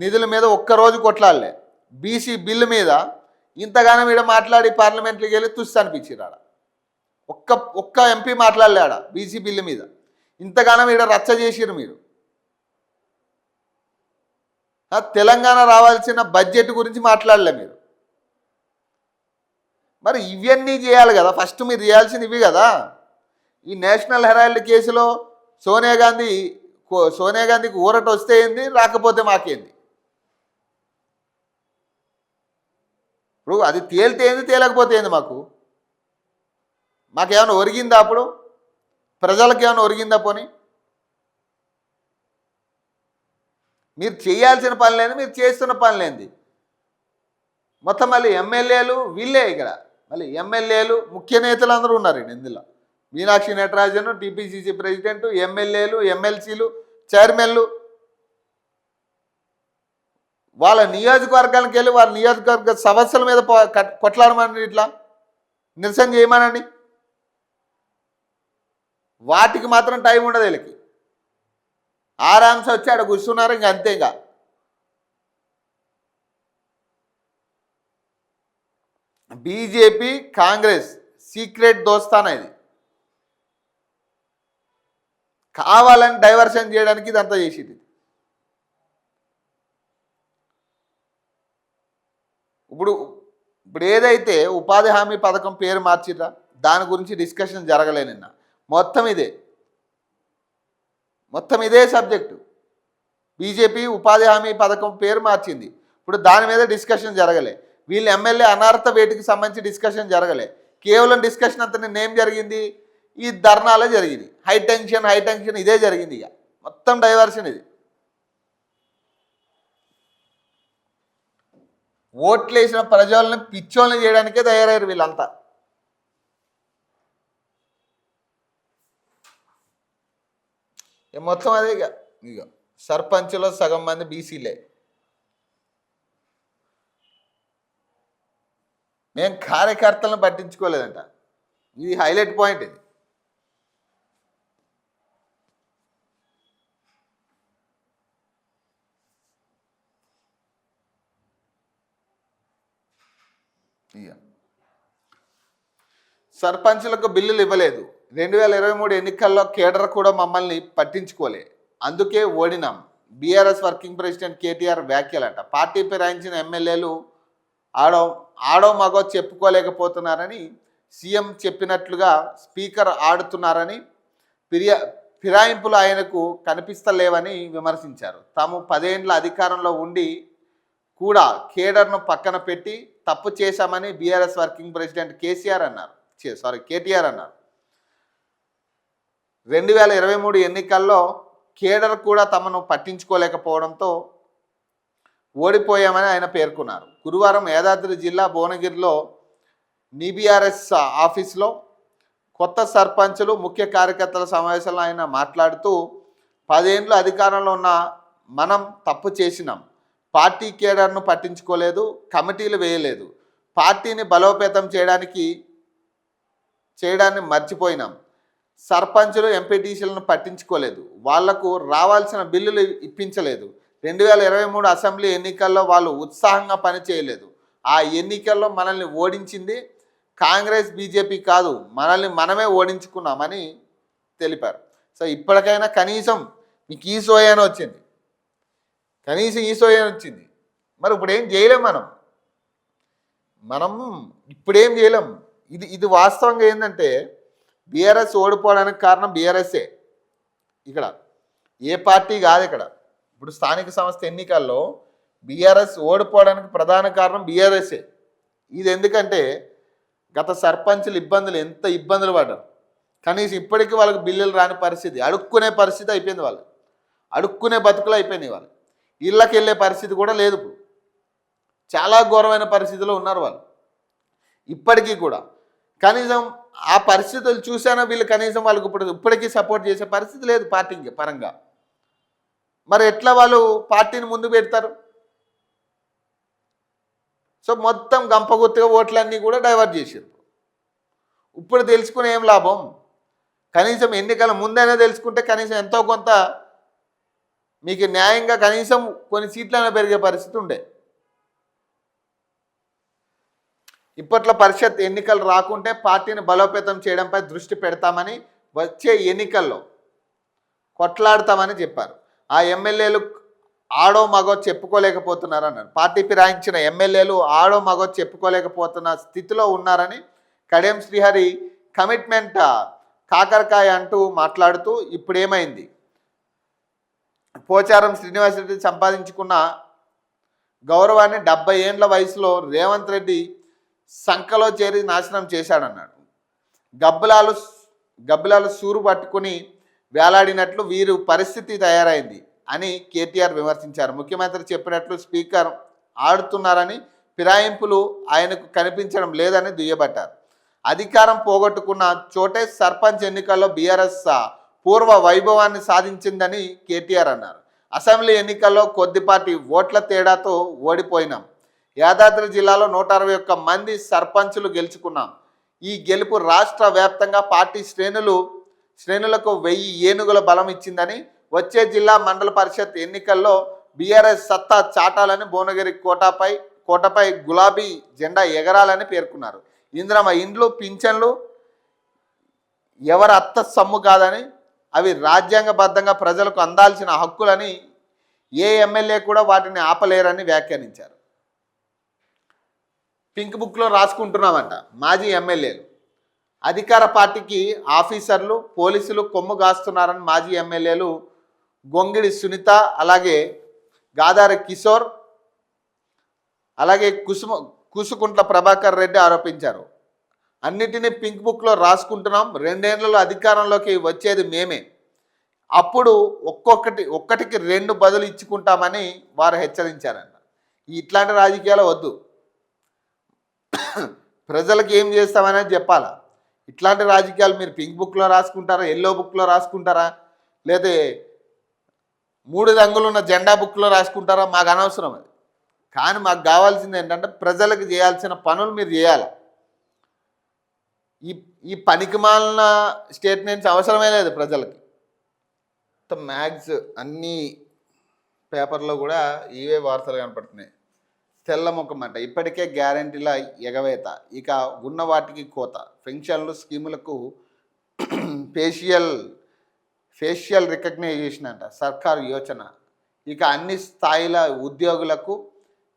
నిధుల మీద ఒక్కరోజు కొట్లాడలే. బీసీ బిల్లు మీద ఇంతగానో వీడ మాట్లాడి పార్లమెంట్లోకి వెళ్ళి తుస్సు అనిపించారు. ఒక్క ఎంపీ మాట్లాడలేడా బీసీ బిల్లు మీద? ఇంతగానో వీడ రచ్చ చేసిరు మీరు. తెలంగాణ రావాల్సిన బడ్జెట్ గురించి మాట్లాడలే మీరు. మరి ఇవన్నీ చేయాలి కదా, ఫస్ట్ మీరు చేయాల్సింది ఇవి కదా. ఈ నేషనల్ హెరాల్డ్ కేసులో సోనియా గాంధీకి ఊరట వస్తే ఏంది, రాకపోతే మాకేంది? ఇప్పుడు అది తేలితే ఏంది, తేలకపోతే ఏంది? మాకేమైనా ఒరిగిందా? అప్పుడు ప్రజలకు ఏమైనా ఒరిగిందా? పోనీ మీరు చేయాల్సిన పని లేదు, మీరు చేస్తున్న పని లేనిది. మొత్తం మళ్ళీ ఎమ్మెల్యేలు వీళ్ళే. ఇక్కడ మళ్ళీ ఎమ్మెల్యేలు ముఖ్య నేతలు అందరూ ఉన్నారండి ఇందులో. మీనాక్షి నటరాజన్, టీపీసీసీ ప్రెసిడెంట్, ఎమ్మెల్యేలు, ఎమ్మెల్సీలు, చైర్మన్లు. వాళ్ళ నియోజకవర్గానికి వెళ్ళి వాళ్ళ నియోజకవర్గ సమస్యల మీద కొట్లాడమని, ఇట్లా నిరసన చేయమనండి. వాటికి మాత్రం టైం ఉండదు వీళ్ళకి. ఆరాంశ వచ్చి ఆడ కూర్చున్నారు, ఇంక అంతేగా. బీజేపీ కాంగ్రెస్ సీక్రెట్ దోస్తానా ఇది. కావాలని డైవర్షన్ చేయడానికి ఇదంతా చేసేది. ఇప్పుడు ఏదైతే ఉపాధి హామీ పథకం పేరు మార్చిర్రా, దాని గురించి డిస్కషన్ జరగలే నిన్న. మొత్తం ఇదే సబ్జెక్టు. బీజేపీ ఉపాధి హామీ పథకం పేరు మార్చింది. ఇప్పుడు దాని మీద డిస్కషన్ జరగలే. వీళ్ళు ఎమ్మెల్యే అనార్హత వేటుకి సంబంధించి డిస్కషన్ జరగలే. కేవలం డిస్కషన్ అంతా నిన్న ఏం జరిగింది, ఈ ధర్నాలే జరిగింది. హై టెన్షన్ ఇదే జరిగింది. ఇక మొత్తం డైవర్షన్ ఇది. ఓట్లు వేసిన ప్రజలను పిచ్చోళ్ళని చేయడానికే తయారయ్యారు వీళ్ళంతా. మొత్తం అదే. ఇక సర్పంచ్లో సగం మంది బీసీలే. మేము కార్యకర్తలను పట్టించుకోలేదంట. ఇది హైలైట్ పాయింట్. ఇది సర్పంచులకు బిల్లులు ఇవ్వలేదు. 2023 ఎన్నికల్లో కేడర్ కూడా మమ్మల్ని పట్టించుకోలే, అందుకే ఓడినాం. బీఆర్ఎస్ వర్కింగ్ ప్రెసిడెంట్ కేటీఆర్ వ్యాఖ్యలంట. పార్టీ ఫిరాయించిన ఎమ్మెల్యేలు ఆడో మగో చెప్పుకోలేకపోతున్నారని, సీఎం చెప్పినట్లుగా స్పీకర్ ఆడుతున్నారని, ఫిరాయింపులు ఆయనకు కనిపిస్తలేవని విమర్శించారు. తాము 10 ఏళ్ల అధికారంలో ఉండి కూడా కేడర్ను పక్కన పెట్టి తప్పు చేశామని బీఆర్ఎస్ వర్కింగ్ ప్రెసిడెంట్ కేటీఆర్ అన్నారు. 2023 ఎన్నికల్లో కేడర్ కూడా తమను పట్టించుకోలేకపోవడంతో ఓడిపోయామని ఆయన పేర్కొన్నారు. గురువారం యాదాద్రి జిల్లా భువనగిరిలో బీఆర్ఎస్ ఆఫీస్లో కొత్త సర్పంచులు ముఖ్య కార్యకర్తల సమావేశంలో ఆయన మాట్లాడుతూ 10 ఏళ్ళు అధికారంలో ఉన్న మనం తప్పు చేసినాం. పార్టీ కేడర్ను పట్టించుకోలేదు, కమిటీలు వేయలేదు, పార్టీని బలోపేతం చేయడాన్ని మర్చిపోయినాం. సర్పంచులు ఎంపీటీసీలను పట్టించుకోలేదు, వాళ్లకు రావాల్సిన బిల్లులు ఇప్పించలేదు. 2023 అసెంబ్లీ ఎన్నికల్లో వాళ్ళు ఉత్సాహంగా పనిచేయలేదు. ఆ ఎన్నికల్లో మనల్ని ఓడించింది కాంగ్రెస్ బీజేపీ కాదు, మనల్ని మనమే ఓడించుకున్నామని తెలిపారు. సో ఇప్పటికైనా కనీసం మీకు ఈ సోయానే వచ్చింది, మరి ఇప్పుడు ఏం చేయలేం మనం. మనం ఇప్పుడేం చేయలేం. ఇది ఇది వాస్తవంగా ఏంటంటే బీఆర్ఎస్ ఓడిపోవడానికి కారణం బీఆర్ఎస్ఏ. ఇక్కడ ఏ పార్టీ కాదు. ఇక్కడ ఇప్పుడు స్థానిక సంస్థ ఎన్నికల్లో బీఆర్ఎస్ ఓడిపోవడానికి ప్రధాన కారణం బీఆర్ఎస్ఏ. ఇది ఎందుకంటే గత సర్పంచులు ఎంత ఇబ్బందులు పడ్డారు. కనీసం ఇప్పటికీ వాళ్ళకి బిల్లులు రాని పరిస్థితి, అడుక్కునే పరిస్థితి అయిపోయింది. వాళ్ళు అడుక్కునే బతుకులు అయిపోయినాయి. వాళ్ళు ఇళ్ళకి వెళ్ళే పరిస్థితి కూడా లేదు. చాలా ఘోరమైన పరిస్థితిలో ఉన్నారు వాళ్ళు ఇప్పటికీ కూడా. కనీసం ఆ పరిస్థితులు చూసానో వీళ్ళు కనీసం వాళ్ళకి ఇప్పటికీ సపోర్ట్ చేసే పరిస్థితి లేదు పార్టీ పరంగా. మరి ఎట్లా వాళ్ళు పార్టీని ముందు పెడతారు? సో మొత్తం గంపగుత్తుగా ఓట్లన్నీ కూడా డైవర్ట్ చేశారు. ఇప్పుడు తెలుసుకుని ఏం లాభం? కనీసం ఎన్నికల ముందైనా తెలుసుకుంటే కనీసం ఎంతో కొంత మీకు న్యాయంగా కనీసం కొన్ని సీట్లైనా పెరిగే పరిస్థితి ఉండే. ఇప్పట్లో పరిషత్ ఎన్నికలు రాకుంటే పార్టీని బలోపేతం చేయడంపై దృష్టి పెడతామని, వచ్చే ఎన్నికల్లో కొట్లాడతామని చెప్పారు. ఆ ఎమ్మెల్యేలు ఆడో మగో చెప్పుకోలేకపోతున్నారు అన్నారు. పార్టీ ఫిరాయించిన ఎమ్మెల్యేలు ఆడో మగో చెప్పుకోలేకపోతున్న స్థితిలో ఉన్నారని కడియం శ్రీహరి కమిట్మెంట్ కాకరకాయ అంటూ మాట్లాడుతూ, ఇప్పుడేమైంది? పోచారం శ్రీనివాసరెడ్డి సంపాదించుకున్న గౌరవాన్ని 70 ఏండ్ల వయసులో రేవంత్ రెడ్డి సంఖలో చేరి నాశనం చేశాడన్నాడు. గబ్బిలాలు సూరు పట్టుకుని వేలాడినట్లు వీరు పరిస్థితి తయారైంది అని కేటీఆర్ విమర్శించారు. ముఖ్యమంత్రి చెప్పినట్లు స్పీకర్ ఆడుతున్నారని, ఫిరాయింపులు ఆయనకు కనిపించడం లేదని దుయ్యబట్టారు. అధికారం పోగొట్టుకున్న చోటే సర్పంచ్ ఎన్నికల్లో బీఆర్ఎస్ పూర్వ వైభవాన్ని సాధించిందని కేటీఆర్ అన్నారు. అసెంబ్లీ ఎన్నికల్లో కొద్దిపాటి ఓట్ల తేడాతో ఓడిపోయినాం. యాదాద్రి జిల్లాలో 161 మంది సర్పంచులు గెలుచుకున్నాం. ఈ గెలుపు రాష్ట్ర వ్యాప్తంగా పార్టీ శ్రేణులకు 1000 ఏనుగుల బలం ఇచ్చిందని, వచ్చే జిల్లా మండల పరిషత్ ఎన్నికల్లో బీఆర్ఎస్ సత్తా చాటాలని, భువనగిరి కోటపై గులాబీ జెండా ఎగరాలని పేర్కొన్నారు. ఇందిరమ్మ ఇండ్లు, పింఛన్లు ఎవరి అత్త సమ్ము కాదని, అవి రాజ్యాంగబద్ధంగా ప్రజలకు అందాల్సిన హక్కులని, ఏ ఎమ్మెల్యే కూడా వాటిని ఆపలేరని వ్యాఖ్యానించారు. పింక్ బుక్లో రాసుకుంటున్నామంట మాజీ ఎమ్మెల్యేలు. అధికార పార్టీకి ఆఫీసర్లు, పోలీసులు కొమ్ము కాస్తున్నారని మాజీ ఎమ్మెల్యేలు గొంగిడి సునీత, అలాగే గాదారి కిషోర్, అలాగే కుసుకుంట్ల ప్రభాకర్ రెడ్డి ఆరోపించారు. అన్నిటినీ పింక్ బుక్లో రాసుకుంటున్నాం, 2 ఏళ్లలో అధికారంలోకి వచ్చేది మేమే, అప్పుడు ఒక్కటికి 2 బదులు ఇచ్చుకుంటామని వారు హెచ్చరించారంట. ఇట్లాంటి రాజకీయాలు వద్దు. ప్రజలకు ఏం చేస్తామనేది చెప్పాలా. ఇట్లాంటి రాజకీయాలు మీరు పింక్ బుక్లో రాసుకుంటారా, ఎల్లో బుక్లో రాసుకుంటారా, లేదా 3 రంగులున్న జెండా బుక్లో రాసుకుంటారా, మాకు అనవసరం అది. కానీ మాకు కావాల్సింది ఏంటంటే ప్రజలకు చేయాల్సిన పనులు మీరు చేయాలి. ఈ పనికిమాలిన స్టేట్మెంట్స్ అవసరమే లేదు ప్రజలకి. మ్యాగ్స్ అన్ని పేపర్లో కూడా ఇవే వార్తలు కనపడుతున్నాయి. తెల్ల ముఖం అంట, ఇప్పటికే గ్యారంటీల ఎగవేత, ఇక ఉన్న వాటికి కోత, పెన్షన్లు స్కీములకు ఫేషియల్ రికగ్నైజేషన్ అంట సర్కారు యోచన, ఇక అన్ని స్థాయిల ఉద్యోగులకు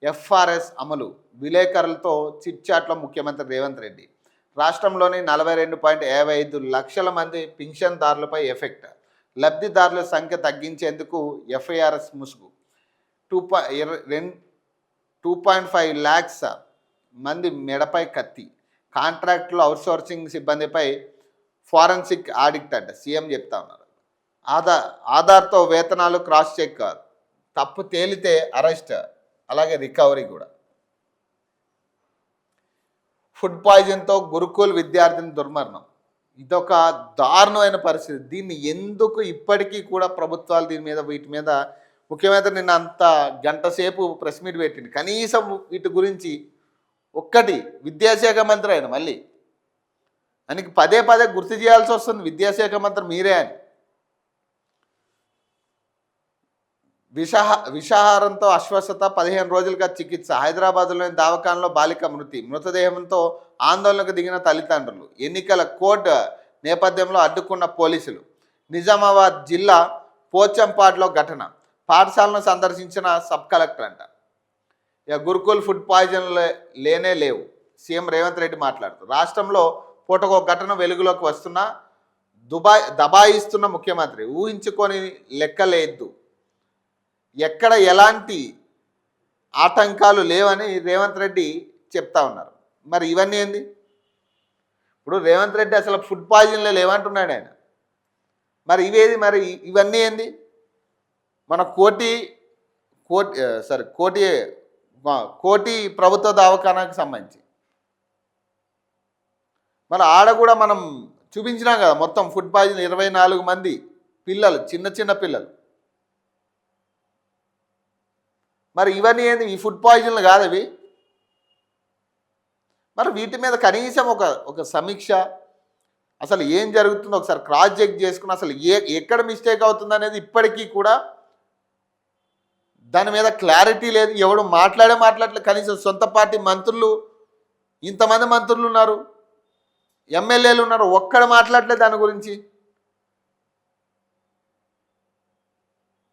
ఎఫ్ఆర్ఎస్ అమలు, విలేకరులతో చిట్చాట్లో ముఖ్యమంత్రి రేవంత్ రెడ్డి. రాష్ట్రంలోని 42.55 లక్షల మంది పింఛన్దారులపై ఎఫెక్ట్, లబ్ధిదారుల సంఖ్య తగ్గించేందుకు ఎఫ్ఐఆర్ఎస్ ముసుగు, 2.5 lakhs మంది మెడపై కత్తి, కాంట్రాక్టులు అవుట్సోర్సింగ్ సిబ్బందిపై ఫారెన్సిక్ ఆడిట్ అంట సీఎం చెప్తా ఉన్నారు. ఆధార్తో వేతనాలు క్రాస్ చెక్, తప్పు తేలితే అరెస్ట్, అలాగే రికవరీ కూడా. ఫుడ్ పాయిజన్తో గురుకుల్ విద్యార్థిని దుర్మరణం, ఇదొక దారుణమైన పరిస్థితి. దీన్ని ఎందుకు ఇప్పటికీ కూడా ప్రభుత్వాలు వీటి మీద ముఖ్యమంత్రి నిన్న అంత గంట సేపు ప్రెస్ మీట్ పెట్టింది. కనీసం వీటి గురించి ఒక్కటి విద్యాశాఖ మంత్రి ఆయన మళ్ళీ ఆయనకి పదే గుర్తు చేయాల్సి వస్తుంది, విద్యాశాఖ మంత్రి మీరే అని. విషాహారంతో అస్వస్థత, 15 రోజులుగా చికిత్స, హైదరాబాద్లోని దవాఖానలో బాలిక మృతదేహంతో ఆందోళనకు దిగిన తల్లిదండ్రులు, ఎన్నికల కోడ్ నేపథ్యంలో అడ్డుకున్న పోలీసులు. నిజామాబాద్ జిల్లా పోచంపాడులో ఘటన, పాఠశాలను సందర్శించిన సబ్ కలెక్టర్ అంట. ఇక గురుకుల్ ఫుడ్ పాయిజన్ లేనే లేవు, సీఎం రేవంత్ రెడ్డి మాట్లాడుతూ రాష్ట్రంలో పూటకో ఘటన వెలుగులోకి వస్తున్నా దబాయిస్తున్న ముఖ్యమంత్రి ఊహించుకొని లెక్కలేదు, ఎక్కడ ఎలాంటి ఆటంకాలు లేవని రేవంత్ రెడ్డి చెప్తా ఉన్నారు. మరి ఇవన్నీ ఏంది? ఇప్పుడు రేవంత్ రెడ్డి అసలు ఫుడ్ పాయిజన్లో లేవంటున్నాడు ఆయన. మరి ఇవేది? మరి ఇవన్నీ ఏంది? మన కోటి ప్రభుత్వ దవాఖానాకు సంబంధించి మరి ఆడ కూడా మనం చూపించినాం కదా, మొత్తం ఫుడ్ పాయిజన్ 24 మంది పిల్లలు, చిన్న పిల్లలు. మరి ఇవన్నీ ఏంది? ఈ ఫుడ్ పాయిజన్లు కాదు అవి. మరి వీటి మీద కనీసం ఒక సమీక్ష, అసలు ఏం జరుగుతుందో ఒకసారి క్రాస్ చెక్ చేసుకుని అసలు ఎక్కడ మిస్టేక్ అవుతుంది అనేది ఇప్పటికీ కూడా దాని మీద క్లారిటీ లేదు. ఎవడు మాట్లాడలేదు. కనీసం సొంత పార్టీ మంత్రులు, ఇంతమంది మంత్రులు ఉన్నారు, ఎమ్మెల్యేలు ఉన్నారు, ఒక్కడ మాట్లాడలేదు దాని గురించి.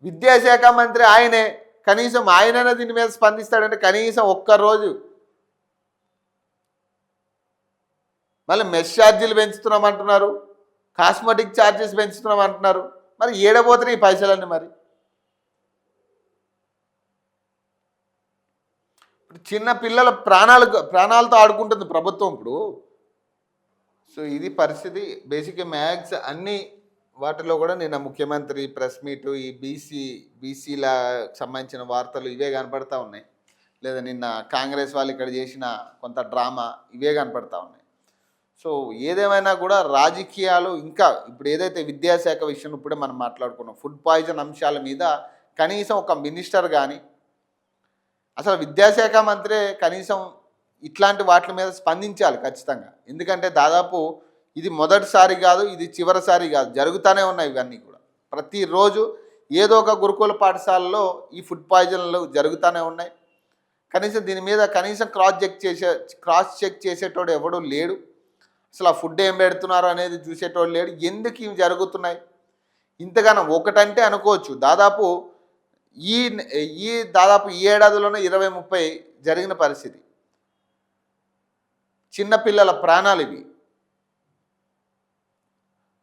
విద్యాశాఖ మంత్రి ఆయనే, కనీసం ఆయనైనా దీని మీద స్పందిస్తాడంటే కనీసం ఒక్కరోజు. మళ్ళీ మెస్ ఛార్జీలు పెంచుతున్నామంటున్నారు, కాస్మెటిక్ ఛార్జెస్ పెంచుతున్నామంటున్నారు. మరి ఏడబోతున్నాయి ఈ పైసలన్నీ? మరి చిన్న పిల్లల ప్రాణాలతో ఆడుకుంటుంది ప్రభుత్వం ఇప్పుడు. సో ఇది పరిస్థితి. బేసిక్గా మ్యాక్స్ అన్ని వాటిలో కూడా నిన్న ముఖ్యమంత్రి ప్రెస్ మీటు, ఈ బీసీల సంబంధించిన వార్తలు ఇవే కనపడతా ఉన్నాయి. లేదా నిన్న కాంగ్రెస్ వాళ్ళు ఇక్కడ చేసిన కొంత డ్రామా ఇవే కనపడతా ఉన్నాయి. సో ఏదేమైనా కూడా రాజకీయాలు ఇంకా ఇప్పుడు ఏదైతే విద్యాశాఖ విషయం ఇప్పుడే మనం మాట్లాడుకున్నాం, ఫుడ్ పాయిజన్ అంశాల మీద కనీసం ఒక మినిస్టర్ కానీ, అసలు విద్యాశాఖ మంత్రి కనీసం ఇట్లాంటి వాటి మీద స్పందించాలి ఖచ్చితంగా. ఎందుకంటే దాదాపు ఇది మొదటిసారి కాదు, ఇది చివరిసారి కాదు, జరుగుతూనే ఉన్నాయి ఇవన్నీ కూడా. ప్రతిరోజు ఏదో ఒక గురుకుల పాఠశాలలో ఈ ఫుడ్ పాయిజన్లు జరుగుతూనే ఉన్నాయి. కనీసం దీని మీద కనీసం క్రాస్ చెక్ చేసేటోడు ఎవడూ లేడు. అసలు ఆ ఫుడ్ ఏం పెడుతున్నారు అనేది చూసేటోడు లేడు. ఎందుకు ఇవి జరుగుతున్నాయి ఇంతగానో? ఒకటంటే అనుకోవచ్చు, దాదాపు ఈ ఏడాదిలోనే 20-30 జరిగిన పరిస్థితి. చిన్నపిల్లల ప్రాణాలు ఇవి.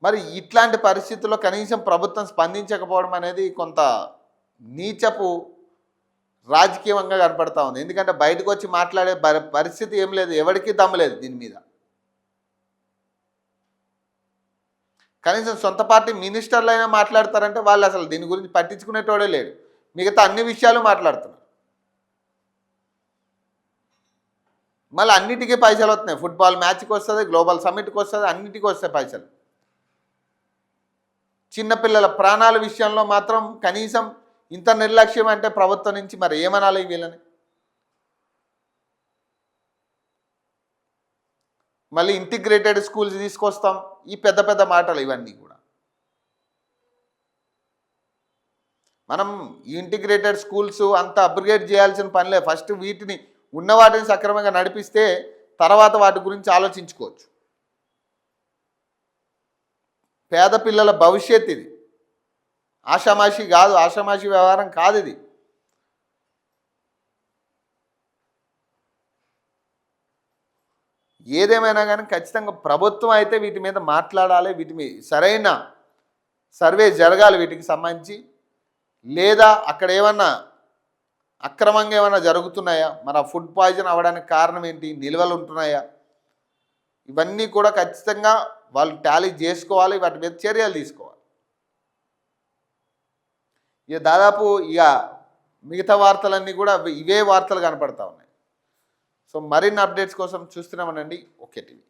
మరి ఇట్లాంటి పరిస్థితుల్లో కనీసం ప్రభుత్వం స్పందించకపోవడం అనేది కొంత నీచపు రాజకీయంగా కనపడతా ఉంది. ఎందుకంటే బయటకు వచ్చి మాట్లాడే పరిస్థితి ఏం లేదు, ఎవరికీ దమ్మలేదు దీని మీద. కనీసం సొంత పార్టీ మినిస్టర్లు అయినా మాట్లాడతారంటే వాళ్ళు అసలు దీని గురించి పట్టించుకునేటోడే లేడు. మిగతా అన్ని విషయాలు మాట్లాడుతున్నారు. మళ్ళీ అన్నిటికీ పైసలు వస్తున్నాయి. ఫుట్బాల్ మ్యాచ్కి వస్తుంది, గ్లోబల్ సమ్మిట్కి వస్తుంది, అన్నిటికీ వస్తాయి పైసలు. చిన్నపిల్లల ప్రాణాల విషయంలో మాత్రం కనీసం ఇంత నిర్లక్ష్యం అంటే ప్రభుత్వం నుంచి మరి ఏమనాలి వీళ్ళని? మళ్ళీ ఇంటిగ్రేటెడ్ స్కూల్స్ తీసుకొస్తాం, ఈ పెద్ద మాటలు ఇవన్నీ కూడా. మనం ఇంటిగ్రేటెడ్ స్కూల్స్ అంత అప్గ్రేడ్ చేయాల్సిన పనిలే. ఫస్ట్ వీటిని ఉన్న వాటిని సక్రమంగా నడిపిస్తే తర్వాత వాటి గురించి ఆలోచించుకోవచ్చు. పేద పిల్లల భవిష్యత్ ఇది, ఆషామాషి కాదు, ఆషామాషి వ్యవహారం కాదు ఇది. ఏదేమైనా కానీ ఖచ్చితంగా ప్రభుత్వం అయితే వీటి మీద మాట్లాడాలి, వీటి మీద సరైన సర్వే జరగాలి వీటికి సంబంధించి. లేదా అక్కడ ఏమన్నా అక్రమంగా ఏమైనా జరుగుతున్నాయా, మన ఫుడ్ పాయిజన్ అవ్వడానికి కారణం ఏంటి, నిల్వలు ఉంటున్నాయా, ఇవన్నీ కూడా ఖచ్చితంగా వాళ్ళు టాలీ చేసుకోవాలి, వాటి మీద చర్యలు తీసుకోవాలి. ఇక దాదాపు ఇక మిగతా వార్తలన్నీ కూడా ఇవే వార్తలు కనపడతా ఉన్నాయి. సో మరిన్ని అప్డేట్స్ కోసం చూస్తున్నామనండి ఓకే టీవీ.